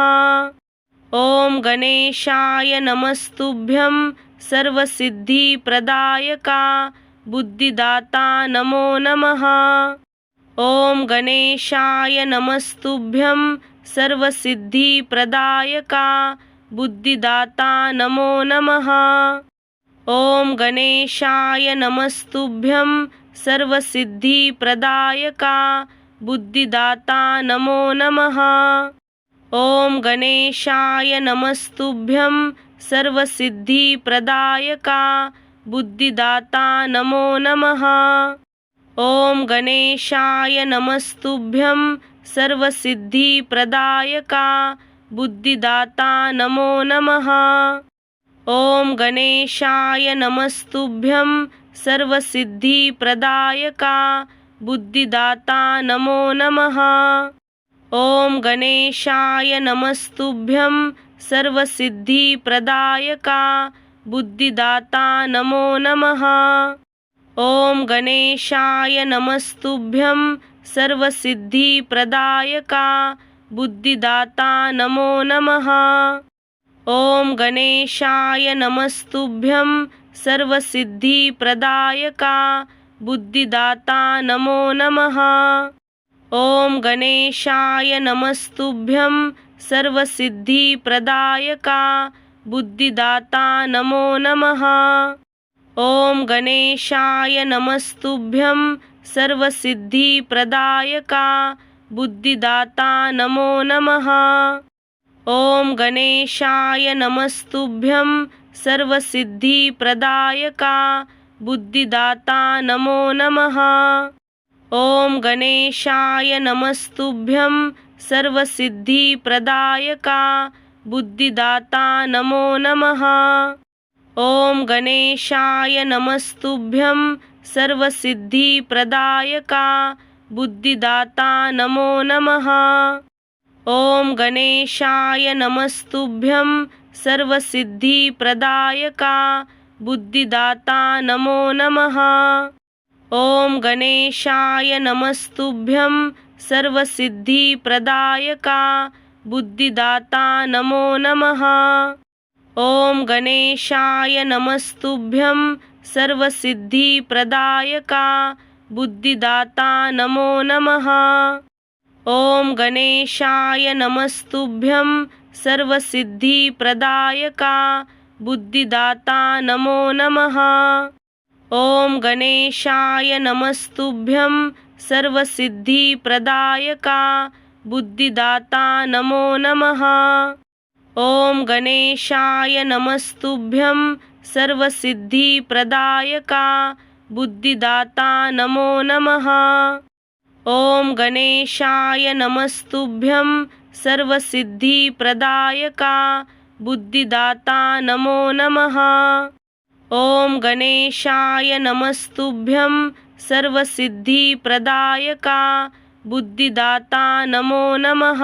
ॐ गणेशाय नमस्तुभ्यं सर्वसिद्धिप्रदायका बुद्धिदाता नमो नमः। ॐ गणेशाय नमस्तुभ्यं सर्वसिद्धिप्रदायका बुद्धिदाता नमो नमः। ॐ गणेशाय नमस्तुभ्यं सर्वसिद्धिप्रदायका बुद्धिदाता नमो नमः। ॐ गणेशाय नमस्तुभ्यं सर्वसिद्धिप्रदायका बुद्धिदाता नमो नमः। ॐ गणेशाय नमस्तुभ्यं सर्वसिद्धिप्रदायका बुद्धिदाता नमो नमः। ॐ गणेशाय नमस्तुभ्यं सर्वसिद्धिप्रदायका बुद्धिदाता नमो नमः। ॐ गणेशाय नमस्तुभ्यं सर्वसिद्धिप्रदायका बुद्धिदाता नमो नमः। ॐ गणेशाय नमस्तुभ्यं सर्वसिद्धिप्रदायका बुद्धिदाता नमो नमः। ॐ गणेशाय नमस्तुभ्यं सर्वसिद्धिप्रदायका बुद्धिदाता नमो नमः। ॐ गणेशाय नमस्तुभ्यं सर्वसिद्धिप्रदायका बुद्धिदाता नमो नमः। ॐ गणेशाय नमस्तुभ्यं सर्वसिद्धिप्रदायका बुद्धिदाता नमो नमः। ॐ गणेशाय नमस्तुभ्यं सर्वसिद्धिप्रदायका बुद्धिदाता नमो नमः। ॐ गणेशाय नमस्तुभ्यं सर्वसिद्धिप्रदायका बुद्धिदाता नमो नमः। ॐ गणेशाय नमस्तुभ्यं सर्वसिद्धिप्रदायका बुद्धिदाता नमो नमः। ॐ गणेशाय नमस्तुभ्यं सर्वसिद्धिप्रदायका बुद्धिदाता नमो नमः। ॐ गणेशाय नमस्तुभ्यं सर्वसिद्धिप्रदायका बुद्धिदाता नमो नमः। ॐ गणेशाय नमस्तुभ्यं सर्वसिद्धिप्रदायका बुद्धिदाता नमो नमः। ॐ गणेशाय नमस्तुभ्यं सर्वसिद्धिप्रदायका बुद्धिदाता नमो नमः। ॐ गणेशाय नमस्तुभ्यं सर्वसिद्धिप्रदायका बुद्धिदाता नमो नमः। ॐ गणेशाय नमस्तुभ्यं सर्वसिद्धिप्रदायका बुद्धिदाता नमो नमः। ॐ गणेशाय नमस्तुभ्यं सर्वसिद्धिप्रदायका बुद्धिदाता नमो नमः। ॐ गणेशाय नमस्तुभ्यं सर्वसिद्धिप्रदायका बुद्धिदाता नमो नमः।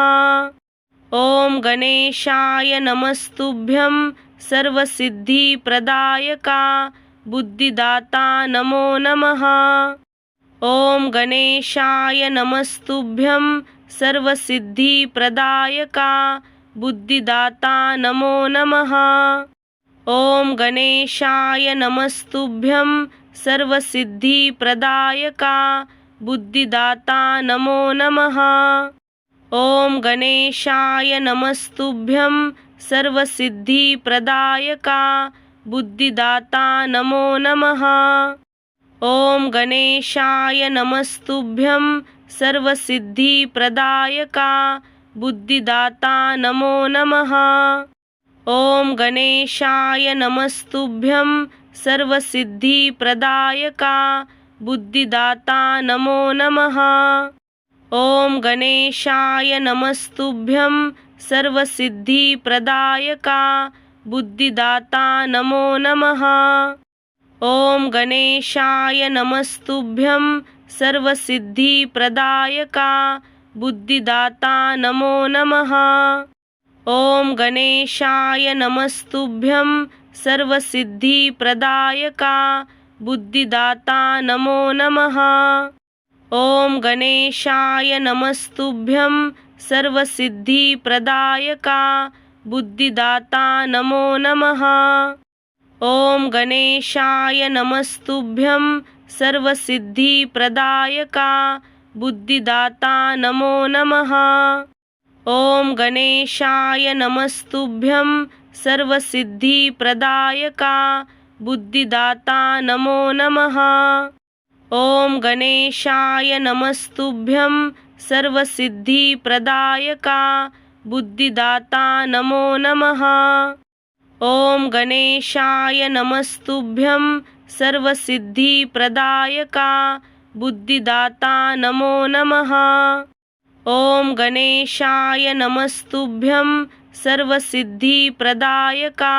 ॐ गणेशाय नमस्तुभ्यं सर्वसिद्धिप्रदायका बुद्धिदाता नमो नमः। ॐ गणेशाय नमस्तुभ्यं सर्वसिद्धिप्रदायका बुद्धिदाता नमो नमः। ॐ गणेशाय नमस्तुभ्यं सर्वसिद्धिप्रदायका बुद्धिदाता नमो नमः। ॐ गणेशाय नमस्तुभ्यं सर्वसिद्धिप्रदायका बुद्धिदाता नमो नमः। ॐ गणेशाय नमस्तुभ्यं सर्वसिद्धिप्रदायका बुद्धिदाता नमो नमः। ॐ गणेशाय नमस्तुभ्यं सर्वसिद्धिप्रदायका बुद्धिदाता नमो नमः। ॐ गणेशाय नमस्तुभ्यं सर्वसिद्धिप्रदायका बुद्धिदाता नमो नमः। ॐ गणेशाय नमस्तुभ्यं सर्वसिद्धिप्रदायका बुद्धिदाता नमो नमः। ॐ गणेशाय नमस्तुभ्यं सर्वसिद्धिप्रदायका बुद्धिदाता नमो नमः। ॐ गणेशाय नमस्तुभ्यं सर्वसिद्धिप्रदायका बुद्धिदाता नमो नमः। ॐ गणेशाय नमस्तुभ्यं सर्वसिद्धिप्रदायका बुद्धिदाता नमो नमः। ॐ गणेशाय नमस्तुभ्यं सर्वसिद्धिप्रदायका बुद्धिदाता नमो नमः। ॐ गणेशाय नमस्तुभ्यं सर्वसिद्धिप्रदायका बुद्धिदाता नमो नमः। ॐ गणेशाय नमस्तुभ्यं सर्वसिद्धिप्रदायका बुद्धिदाता नमो नमः। ॐ गणेशाय नमस्तुभ्यं सर्वसिद्धिप्रदायका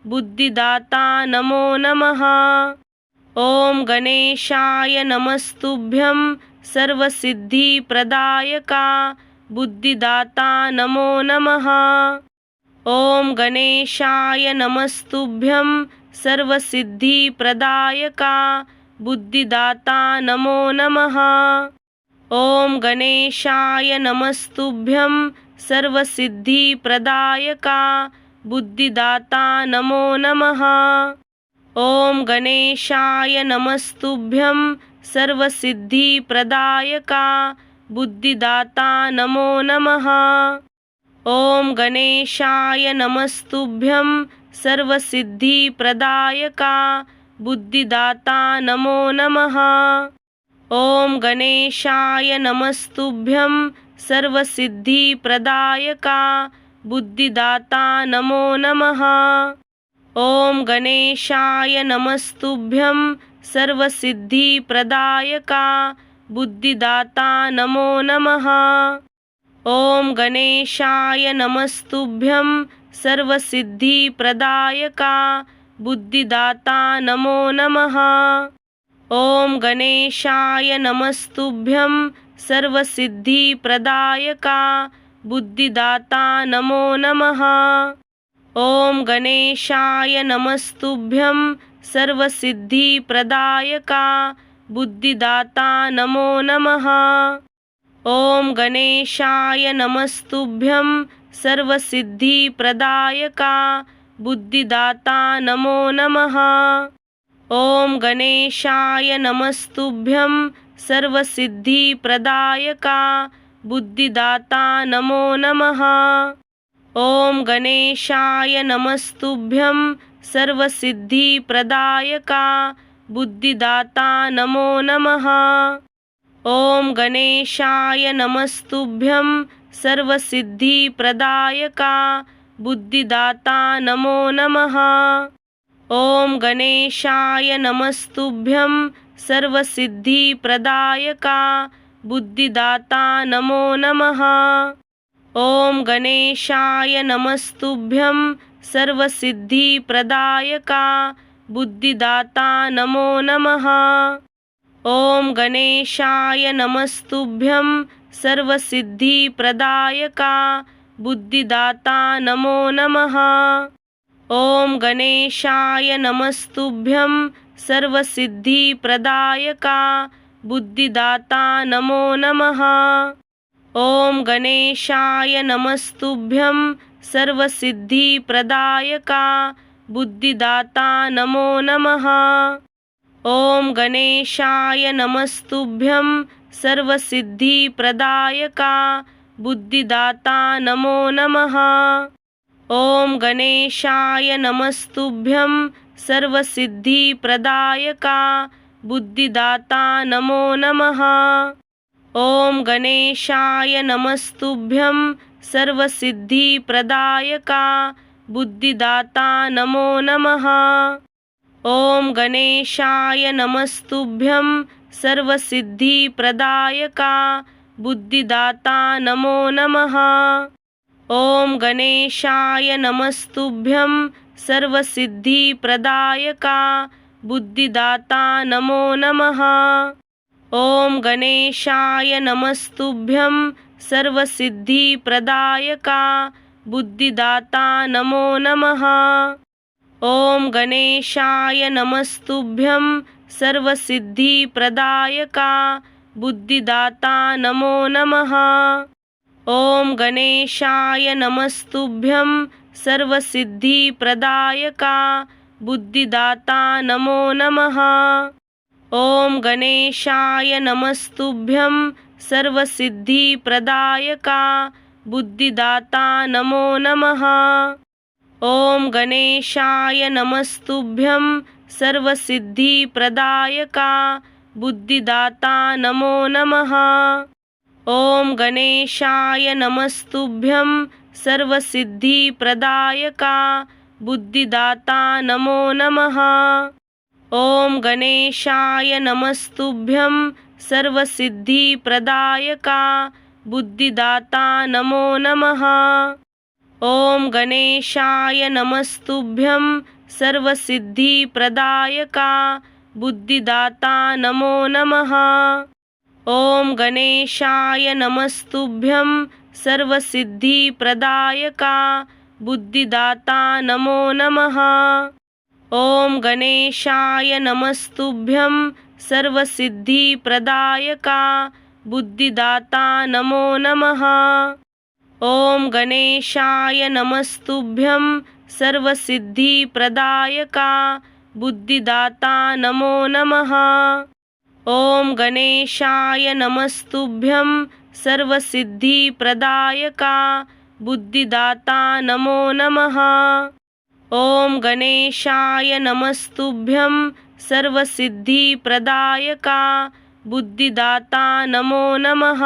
बुद्धिदाता नमो नमः। ॐ गणेशाय नमस्तुभ्यं सर्वसिद्धिप्रदायका बुद्धिदाता नमो नमः। ॐ गणेशाय नमस्तुभ्यं सर्वसिद्धिप्रदायका बुद्धिदाता नमो नमः। ॐ गणेशाय नमस्तुभ्यं सर्वसिद्धिप्रदायका बुद्धिदाता नमो नमः। ॐ गणेशाय नमस्तुभ्यं सर्वसिद्धिप्रदायका बुद्धिदाता नमो नमः। ॐ गणेशाय नमस्तुभ्यं सर्वसिद्धिप्रदायका बुद्धिदाता नमो नमः। ॐ गणेशाय नमस्तुभ्यं सर्वसिद्धिप्रदायका बुद्धिदाता नमो नमः। ॐ गणेशाय नमस्तुभ्यं सर्वसिद्धिप्रदायका बुद्धिदाता नमो नमः। ॐ गणेशाय नमस्तुभ्यं सर्वसिद्धिप्रदायका बुद्धिदाता नमो नमः। ॐ गणेशाय नमस्तुभ्यं सर्वसिद्धिप्रदायका बुद्धिदाता नमो नमः। ॐ गणेशाय नमस्तुभ्यं सर्वसिद्धिप्रदायका बुद्धिदाता नमो नमः। ॐ गणेशाय नमस्तुभ्यं सर्वसिद्धिप्रदायका बुद्धिदाता नमो नमः। ॐ गणेशाय नमस्तुभ्यं सर्वसिद्धिप्रदायका बुद्धिदाता नमो नमः। ॐ गणेशाय नमस्तुभ्यं सर्वसिद्धिप्रदायका बुद्धिदाता नमो नमः। ओम गणेशाय नमस्तुभ्यं सर्वसिद्धिप्रदायका बुद्धिदाता नमो नमः। ओम गणेशाय नमस्तुभ्यं सर्वसिद्धिप्रदायका बुद्धिदाता नमो नमः। ओम गणेशाय नमस्तुभ्यं सर्वसिद्धिप्रदायका बुद्धिदाता नमो नमः। ओम गणेशाय नमस्तुभ्यं सर्वसिद्धिप्रदायका बुद्धिदाता नमो नमः। ओम गणेशाय नमस्तुभ्यं सर्वसिद्धिप्रदायका बुद्धिदाता नमो नमः। ओम गणेशाय नमस्तुभ्यं सर्वसिद्धिप्रदायका बुद्धिदाता नमो नमः। ओम गणेशाय नमस्तुभ्यं सर्वसिद्धिप्रदायका बुद्धिदाता नमो नमः। ओम गणेशाय नमस्तुभ्यं सर्वसिद्धिप्रदायका बुद्धिदाता नमो नमः। ओम गणेशाय नमस्तुभ्यं सर्वसिद्धिप्रदायका बुद्धिदाता नमो नमः। ओम गणेशाय नमस्तुभ्यं सर्वसिद्धिप्रदायका बुद्धिदाता नमो नमः। ओम गणेशाय नमस्तुभ्यं सर्वसिद्धिप्रदायका बुद्धिदाता नमो नमः। ओम गणेशाय नमस्तुभ्यं सर्वसिद्धिप्रदायका बुद्धिदाता नमो नमः। ओम गणेशाय नमस्तुभ्यं सर्वसिद्धिप्रदायका बुद्धिदाता नमो नमः। ओम गणेशाय नमस्तुभ्यं सर्वसिद्धिप्रदायका बुद्धिदाता नमो नमः। ओम गणेशाय नमस्तुभ्यं सर्वसिद्धिप्रदायका बुद्धिदाता नमो नमः। ओम गणेशाय नमस्तुभ्यं सर्वसिद्धिप्रदायका बुद्धिदाता नमो नमः। ओम गणेशाय नमस्तुभ्यं सर्वसिद्धिप्रदायका बुद्धिदाता नमो नमः। ओम गणेशाय नमस्तुभ्यं सर्वसिद्धिप्रदायका बुद्धिदाता नमो नमः। ओम गणेशाय नमस्तुभ्यं सर्वसिद्धिप्रदायका बुद्धिदाता नमो नमः। ओम गणेशाय नमस्तुभ्यं सर्वसिद्धिप्रदायका बुद्धिदाता नमो नमः। ओम गणेशाय नमस्तुभ्यं सर्वसिद्धिप्रदायका बुद्धिदाता नमो नमः। ओम गणेशाय नमस्तुभ्यं सर्वसिद्धिप्रदायका बुद्धिदाता नमो नमः। ओम गणेशाय नमस्तुभ्यं सर्वसिद्धिप्रदायका बुद्धिदाता नमो नमः। ओम गणेशाय नमस्तुभ्यं सर्वसिद्धिप्रदायका बुद्धिदाता नमो नमः।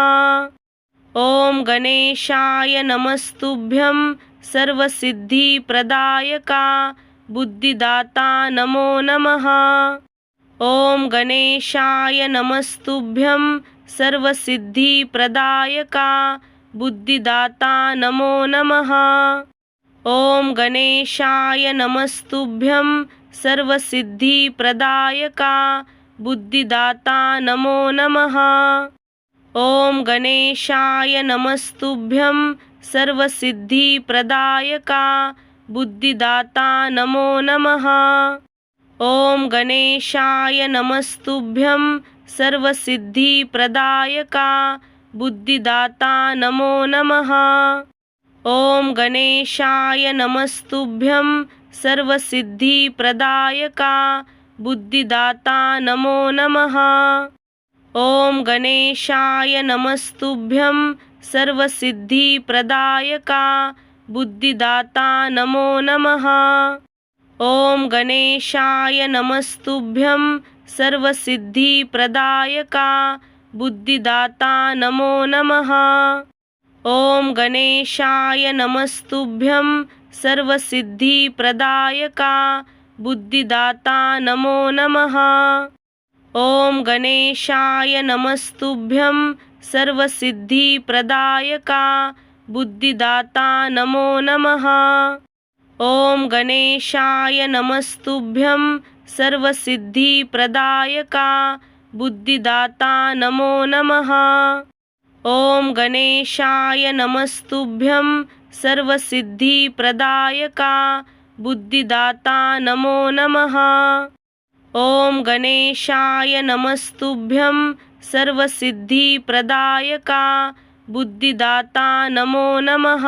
ओम गणेशाय नमस्तुभ्यं सर्वसिद्धिप्रदायका बुद्धिदाता नमो नमः। ओम गणेशाय नमस्तुभ्यं सर्वसिद्धिप्रदायका बुद्धिदाता नमो नमः। ओम गणेशाय नमस्तुभ्यं सर्वसिद्धिप्रदायका बुद्धिदाता नमो नमः। ओम गणेशाय नमस्तुभ्यं सर्वसिद्धिप्रदायका बुद्धिदाता नमो नमः। ओम गणेशाय नमस्तुभ्यं सर्वसिद्धिप्रदायका बुद्धिदाता नमो नमः। ओम गणेशाय नमस्तुभ्यं सर्वसिद्धिप्रदायका बुद्धिदाता नमो नमः। ओम गणेशाय नमस्तुभ्यं सर्वसिद्धिप्रदायका बुद्धिदाता नमो नमः। ओम गणेशाय नमस्तुभ्यं सर्वसिद्धिप्रदायका बुद्धिदाता नमो नमः। ओम गणेशाय नमस्तुभ्यं सर्वसिद्धिप्रदायका बुद्धिदाता नमो नमः। ओम गणेशाय नमस्तुभ्यं सर्वसिद्धिप्रदायका बुद्धिदाता नमो नमः। ओम गणेशाय नमस्तुभ्यं सर्वसिद्धिप्रदायका बुद्धिदाता नमो नमः। ओम गणेशाय नमस्तुभ्यं सर्वसिद्धिप्रदायका बुद्धिदाता नमो नमः। ओम गणेशाय नमस्तुभ्यं सर्वसिद्धिप्रदायका बुद्धिदाता नमो नमः।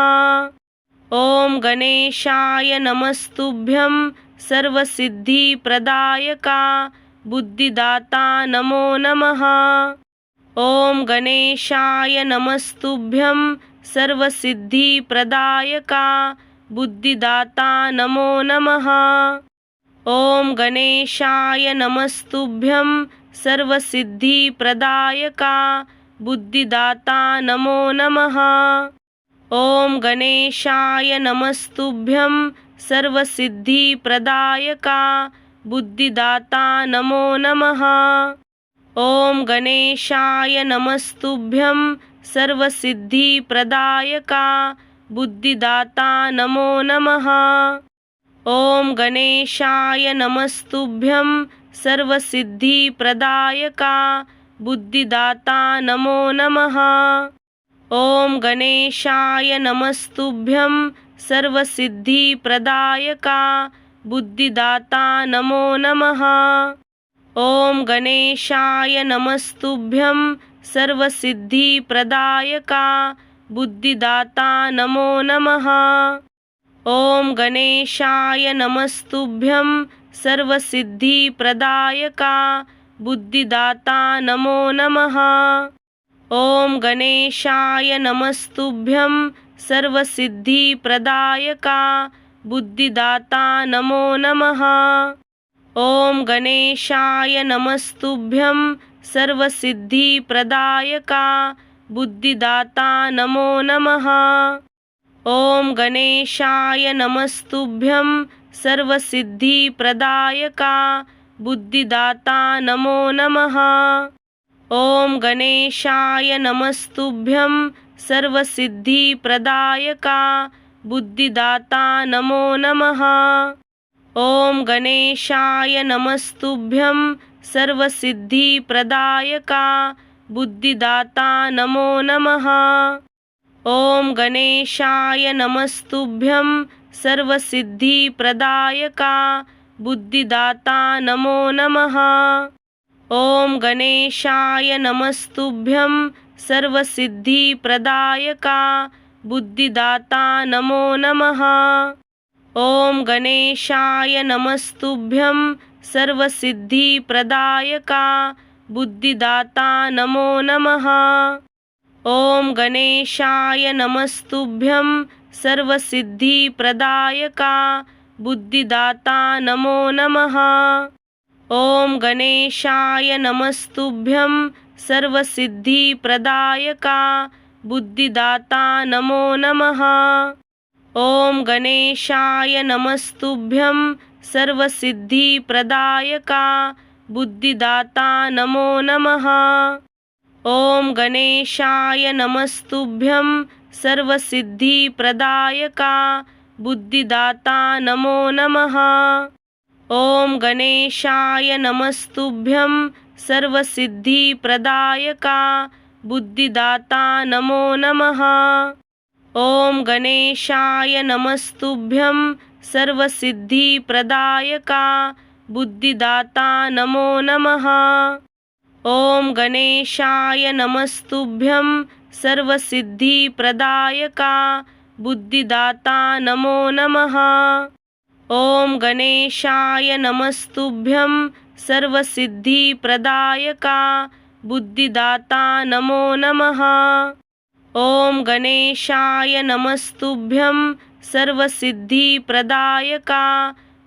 ओम गणेशाय नमस्तुभ्यं सर्वसिद्धिप्रदायका बुद्धिदाता नमो नमः। ओम गणेशाय नमस्तुभ्यं सर्वसिद्धिप्रदायका बुद्धिदाता नमो नमः। ओम गणेशाय नमस्तुभ्यं सर्वसिद्धिप्रदायका बुद्धिदाता नमो नमः। ओम गणेशाय नमस्तुभ्यं सर्वसिद्धिप्रदायका बुद्धिदाता नमो नमः। ओम गणेशाय नमस्तुभ्यं सर्वसिद्धिप्रदायका बुद्धिदाता नमो नमः। ओम गणेशाय नमस्तुभ्यं सर्वसिद्धिप्रदायका बुद्धिदाता नमो नमः। ओम गणेशाय नमस्तुभ्यं सर्वसिद्धिप्रदायका बुद्धिदाता नमो नमः। ओम गणेशाय नमस्तुभ्यं सर्वसिद्धिप्रदायका बुद्धिदाता नमो नमः। ओम गणेशाय नमस्तुभ्यं सर्वसिद्धिप्रदायका बुद्धिदाता नमो नमः। ओम गणेशाय नमस्तुभ्यं सर्वसिद्धिप्रदायका बुद्धिदाता नमो नमः। ओम गणेशाय नमस्तुभ्यं सर्वसिद्धिप्रदायका बुद्धिदाता नमो नमः। ओम गणेशाय नमस्तुभ्यं सर्वसिद्धिप्रदायका बुद्धिदाता नमो नमः। ओम गणेशाय नमस्तुभ्यं सर्वसिद्धिप्रदायका बुद्धिदाता नमो नमः। ओम गणेशाय नमस्तुभ्यं सर्वसिद्धिप्रदायका बुद्धिदाता नमो नमः। ओम गणेशाय नमस्तुभ्यं सर्वसिद्धिप्रदायका बुद्धिदाता नमो नमः। ओम गणेशाय नमस्तुभ्यं सर्वसिद्धिप्रदायका बुद्धिदाता नमो नमः। ओम गणेशाय नमस्तुभ्यं सर्वसिद्धिप्रदायका बुद्धिदाता नमो नमः। ओम गणेशाय नमस्तुभ्यं सर्वसिद्धिप्रदायका बुद्धिदाता नमो नमः। ओम गणेशाय नमस्तुभ्यं सर्वसिद्धिप्रदायका बुद्धिदाता नमो नमः। ओम गणेशाय नमस्तुभ्यं सर्वसिद्धिप्रदायका बुद्धिदाता नमो नमः। ओम गणेशाय नमस्तुभ्यं सर्वसिद्धिप्रदायका बुद्धिदाता नमो नमः। ओम गणेशाय नमस्तुभ्यं सर्वसिद्धिप्रदायका बुद्धिदाता नमो नमः। ओम गणेशाय नमस्तुभ्यं सर्वसिद्धिप्रदायका बुद्धिदाता नमो नमः। ओम गणेशाय नमस्तुभ्यं सर्वसिद्धिप्रदायका बुद्धिदाता नमो नमः। ओम गणेशाय नमस्तुभ्यं सर्वसिद्धिप्रदायका बुद्धिदाता नमो नमः। ओम गणेशाय नमस्तुभ्यं सर्वसिद्धिप्रदायका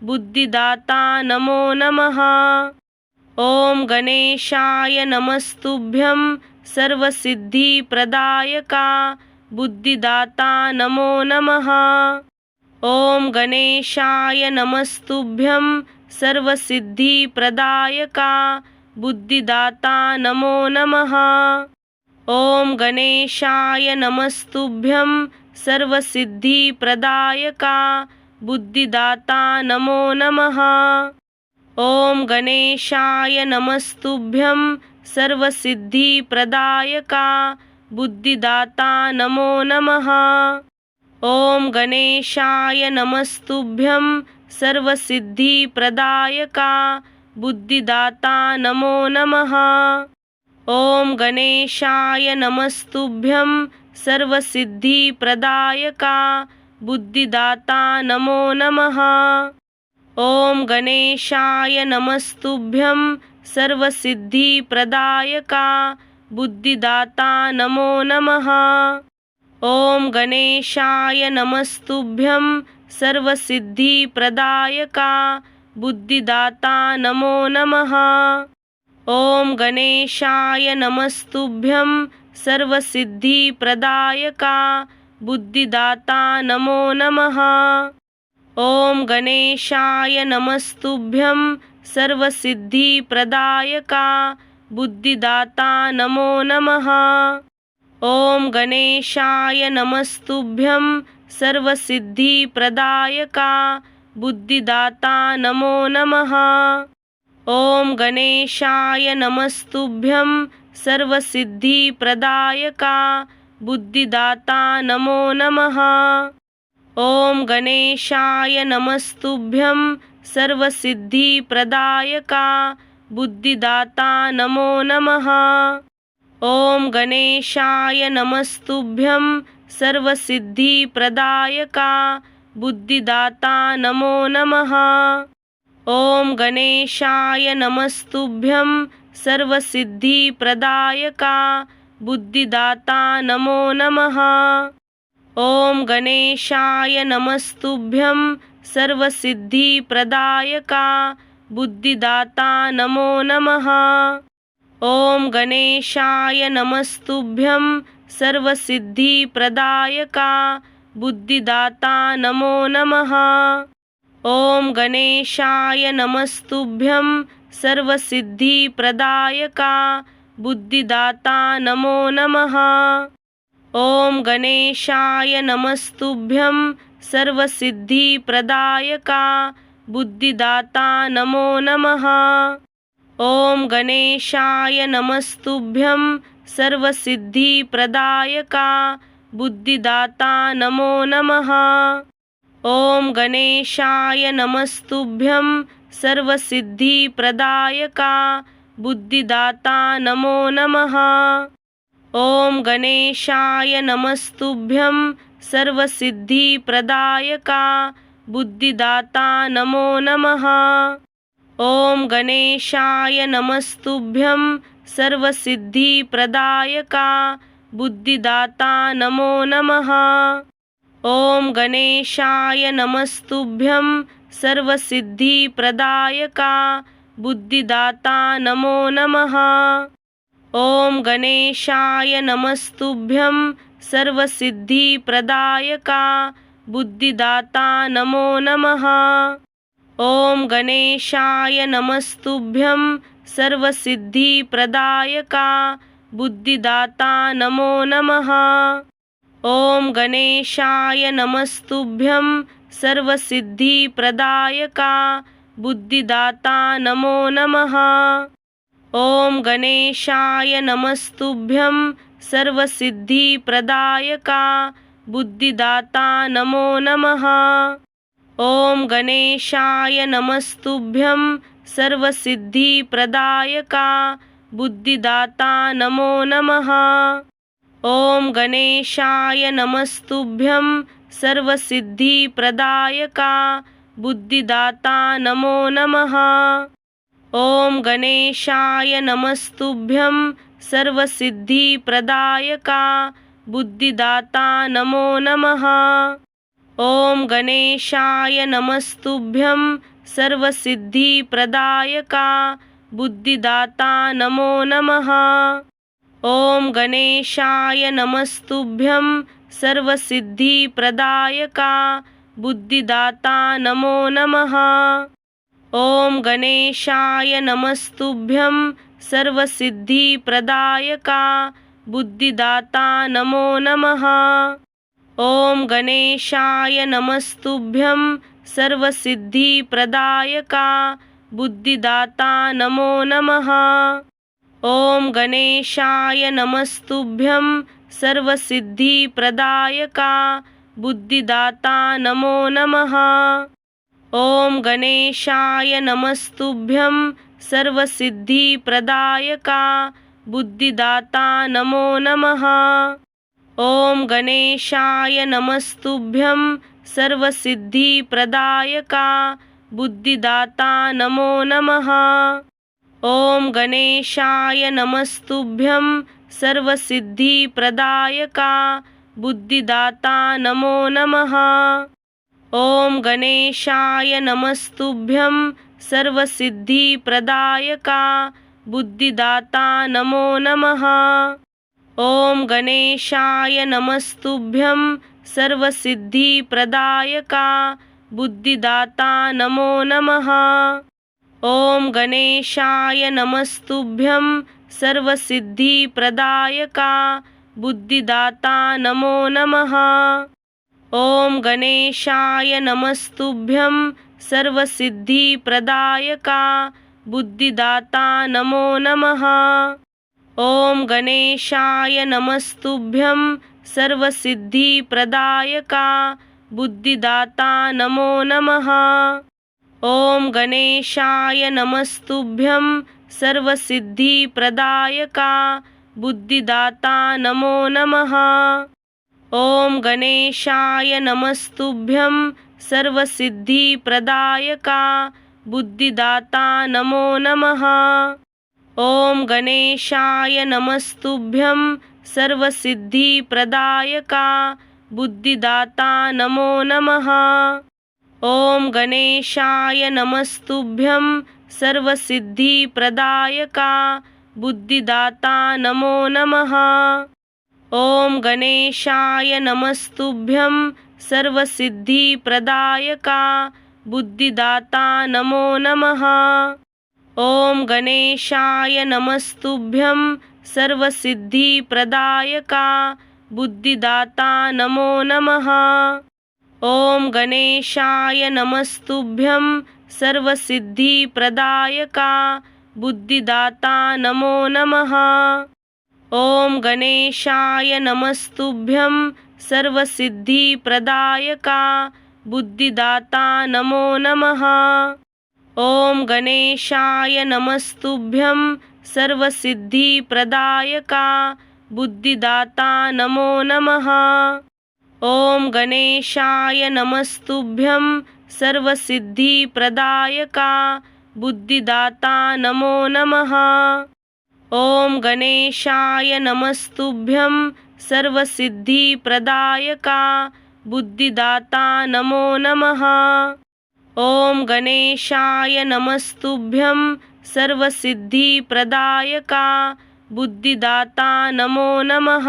बुद्धिदाता नमो नमः। ॐ गणेशाय नमस्तुभ्यं सर्वसिद्धिप्रदायका बुद्धिदाता नमो नमः। ॐ गणेशाय नमस्तुभ्यं सर्वसिद्धिप्रदायका बुद्धिदाता नमो नमः। ॐ गणेशाय नमस्तुभ्यं सर्वसिद्धिप्रदायका बुद्धिदाता नमो नमः। ॐ गणेशाय नमस्तुभ्यं सर्वसिद्धिप्रदायका बुद्धिदाता नमो नमः। ॐ गणेशाय नमस्तुभ्यं सर्वसिद्धिप्रदायका बुद्धिदाता नमो नमः। ॐ गणेशाय नमस्तुभ्यं सर्वसिद्धिप्रदायका बुद्धिदाता नमो नमः। ॐ गणेशाय नमस्तुभ्यं सर्वसिद्धिप्रदायका बुद्धिदाता नमो नमः। ॐ गणेशाय नमस्तुभ्यं सर्वसिद्धिप्रदायका बुद्धिदाता नमो नमः। ॐ गणेशाय नमस्तुभ्यं सर्वसिद्धिप्रदायका बुद्धिदाता नमो नमः। ॐ गणेशाय नमस्तुभ्यं सर्वसिद्धिप्रदायका बुद्धिदाता नमो नमः। ॐ गणेशाय नमस्तुभ्यं सर्वसिद्धिप्रदायका बुद्धिदाता नमो नमः। ॐ गणेशाय नमस्तुभ्यं सर्वसिद्धिप्रदायका बुद्धिदाता नमो नमः। ॐ गणेशाय नमस्तुभ्यं सर्वसिद्धिप्रदायका बुद्धिदाता नमो नमः। ॐ गणेशाय नमस्तुभ्यं सर्वसिद्धिप्रदायका बुद्धिदाता नमो नमः। ॐ गणेशाय नमस्तुभ्यं सर्वसिद्धिप्रदायका बुद्धिदाता नमो नमः। ॐ गणेशाय नमस्तुभ्यं सर्वसिद्धिप्रदायका बुद्धिदाता नमो नमः। ॐ गणेशाय नमस्तुभ्यं सर्वसिद्धिप्रदायका बुद्धिदाता नमो नमः। ॐ गणेशाय नमस्तुभ्यं सर्वसिद्धिप्रदायका बुद्धिदाता नमो नमः। ॐ गणेशाय नमस्तुभ्यं सर्वसिद्धिप्रदायका बुद्धिदाता नमो नमः। ॐ गणेशाय नमस्तुभ्यं सर्वसिद्धिप्रदायका बुद्धिदाता नमो नमः। ॐ गणेशाय नमस्तुभ्यं सर्वसिद्धिप्रदायका बुद्धिदाता नमो नमः। ॐ गणेशाय नमस्तुभ्यं सर्वसिद्धिप्रदायका बुद्धिदाता नमो नमः। ॐ गणेशाय नमस्तुभ्यं सर्वसिद्धिप्रदायका बुद्धिदाता नमो नमः। ॐ गणेशाय नमस्तुभ्यं सर्वसिद्धिप्रदायका बुद्धिदाता नमो नमः। ॐ गणेशाय नमस्तुभ्यं सर्वसिद्धिप्रदायका बुद्धिदाता नमो नमः। ॐ गणेशाय नमस्तुभ्यं सर्वसिद्धिप्रदायका बुद्धिदाता नमो नमः। ॐ गणेशाय नमस्तुभ्यं सर्वसिद्धिप्रदायका बुद्धिदाता नमो नमः। ॐ गणेशाय नमस्तुभ्यं सर्वसिद्धिप्रदायका बुद्धिदाता नमो नमः। ॐ गणेशाय नमस्तुभ्यं सर्वसिद्धिप्रदायका बुद्धिदाता नमो नमः। ॐ गणेशाय नमस्तुभ्यं सर्वसिद्धिप्रदायका बुद्धिदाता नमो नमः। ॐ गणेशाय नमस्तुभ्यं सर्वसिद्धिप्रदायका बुद्धिदाता नमो नमः। ॐ गणेशाय नमस्तुभ्यं सर्वसिद्धिप्रदायका बुद्धिदाता नमो नमः। ओम गणेशाय नमस्तुभ्यं सर्वसिद्धिप्रदायका बुद्धिदाता नमो नमः। ओम गणेशाय नमस्तुभ्यं सर्वसिद्धिप्रदायका बुद्धिदाता नमो नमः। ओम गणेशाय नमस्तुभ्यं सर्वसिद्धिप्रदायका बुद्धिदाता नमो नमः। ओम गणेशाय नमस्तुभ्यं सर्वसिद्धिप्रदायका बुद्धिदाता नमो नमः। ओम गणेशाय नमस्तुभ्यं सर्वसिद्धिप्रदायका बुद्धिदाता नमो नमः। ओम गणेशाय नमस्तुभ्यं सर्वसिद्धिप्रदायका बुद्धिदाता नमो नमः। ओम गणेशाय नमस्तुभ्यं सर्वसिद्धिप्रदायका बुद्धिदाता नमो नमः। ओम गणेशाय नमस्तुभ्यं सर्वसिद्धिप्रदायका बुद्धिदाता नमो नमः। ओम गणेशाय नमस्तुभ्यं सर्वसिद्धिप्रदायका बुद्धिदाता नमो नमः। ओम गणेशाय नमस्तुभ्यं सर्वसिद्धिप्रदायका बुद्धिदाता नमो नमः। ओम गणेशाय नमस्तुभ्यं सर्वसिद्धिप्रदायका बुद्धिदाता नमो नमः। ओम गणेशाय नमस्तुभ्यं सर्वसिद्धिप्रदायका बुद्धिदाता नमो नमः। ओम गणेशाय नमस्तुभ्यं सर्वसिद्धिप्रदायका बुद्धिदाता नमो नमः। ओम गणेशाय नमस्तुभ्यं सर्वसिद्धिप्रदायका बुद्धिदाता नमो नमः। ओम गणेशाय नमस्तुभ्यं सर्वसिद्धिप्रदायका बुद्धिदाता नमो नमः। ओम गणेशाय नमस्तुभ्यं सर्वसिद्धिप्रदायका बुद्धिदाता नमो नमः। ओम गणेशाय नमस्तुभ्यं सर्वसिद्धिप्रदायका बुद्धिदाता नमो नमः। ओम गणेशाय नमस्तुभ्यं सर्वसिद्धिप्रदायका बुद्धिदाता नमो नमः। ओम गणेशाय नमस्तुभ्यं सर्वसिद्धिप्रदायका बुद्धिदाता नमो नमः। ओम गणेशाय नमस्तुभ्यं सर्वसिद्धिप्रदायका बुद्धिदाता नमो नमः। ओम गणेशाय नमस्तुभ्यं सर्वसिद्धिप्रदायका बुद्धिदाता नमो नमः। ओम गणेशाय नमस्तुभ्यं सर्वसिद्धिप्रदायका बुद्धिदाता नमो नमः। ओम गणेशाय नमस्तुभ्यं सर्वसिद्धिप्रदायका बुद्धिदाता नमो नमः। ओम गणेशाय नमस्तुभ्यं सर्वसिद्धिप्रदायका बुद्धिदाता नमो नमः।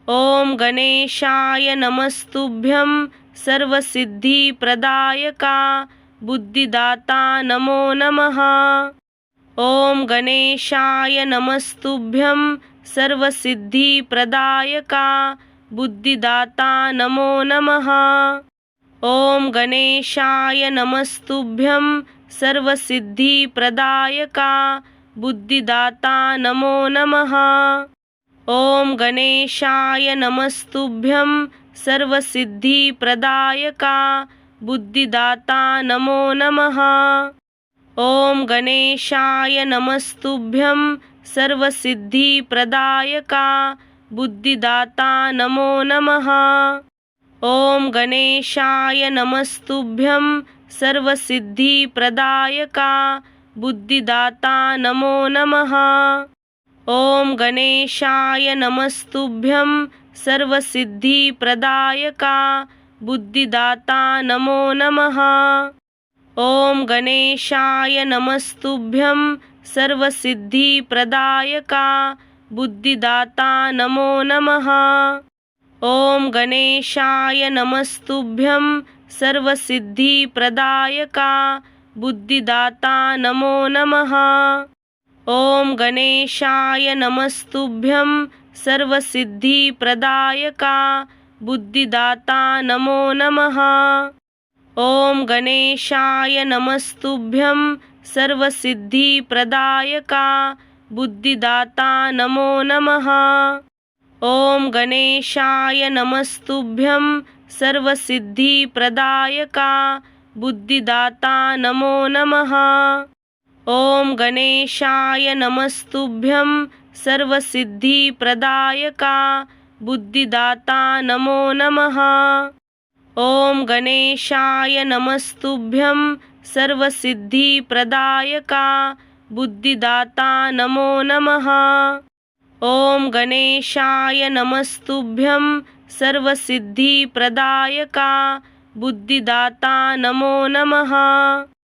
ओम गणेशाय नमस्तुभ्यं सर्वसिद्धिप्रदायका बुद्धिदाता नमो नमः। ओम गणेशाय नमस्तुभ्यं सर्वसिद्धिप्रदायका बुद्धिदाता नमो नमः। ओम गणेशाय नमस्तुभ्यं सर्वसिद्धिप्रदायका बुद्धिदाता नमो नमः। ओम गणेशाय नमस्तुभ्यं सर्वसिद्धिप्रदायका बुद्धिदाता नमो नमः। ओम गणेशाय नमस्तुभ्यं सर्वसिद्धिप्रदायका बुद्धिदाता नमो नमः। ओम गणेशाय नमस्तुभ्यं सर्वसिद्धिप्रदायका बुद्धिदाता नमो नमः। ओम गणेशाय नमस्तुभ्यं सर्वसिद्धिप्रदायका बुद्धिदाता नमो नमः। ॐ गणेशाय नमस्तुभ्यं सर्वसिद्धिप्रदायका बुद्धिदाता नमो नमः। ॐ गणेशाय नमस्तुभ्यं सर्वसिद्धिप्रदायका बुद्धिदाता नमो नमः। ॐ गणेशाय नमस्तुभ्यं सर्वसिद्धिप्रदायका बुद्धिदाता नमो नमः। ॐ गणेशाय नमस्तुभ्यं सर्वसिद्धिप्रदायका बुद्धिदाता नमो नमः। ॐ गणेशाय नमस्तुभ्यं सर्वसिद्धिप्रदायका बुद्धिदाता नमो नमः। ॐ गणेशाय नमस्तुभ्यं सर्वसिद्धिप्रदायका बुद्धिदाता नमो नमः। ॐ गणेशाय नमस्तुभ्यं सर्वसिद्धिप्रदायका बुद्धिदाता नमो नमः। ॐ गणेशाय नमस्तुभ्यं सर्वसिद्धिप्रदायका बुद्धिदाता नमो नमः।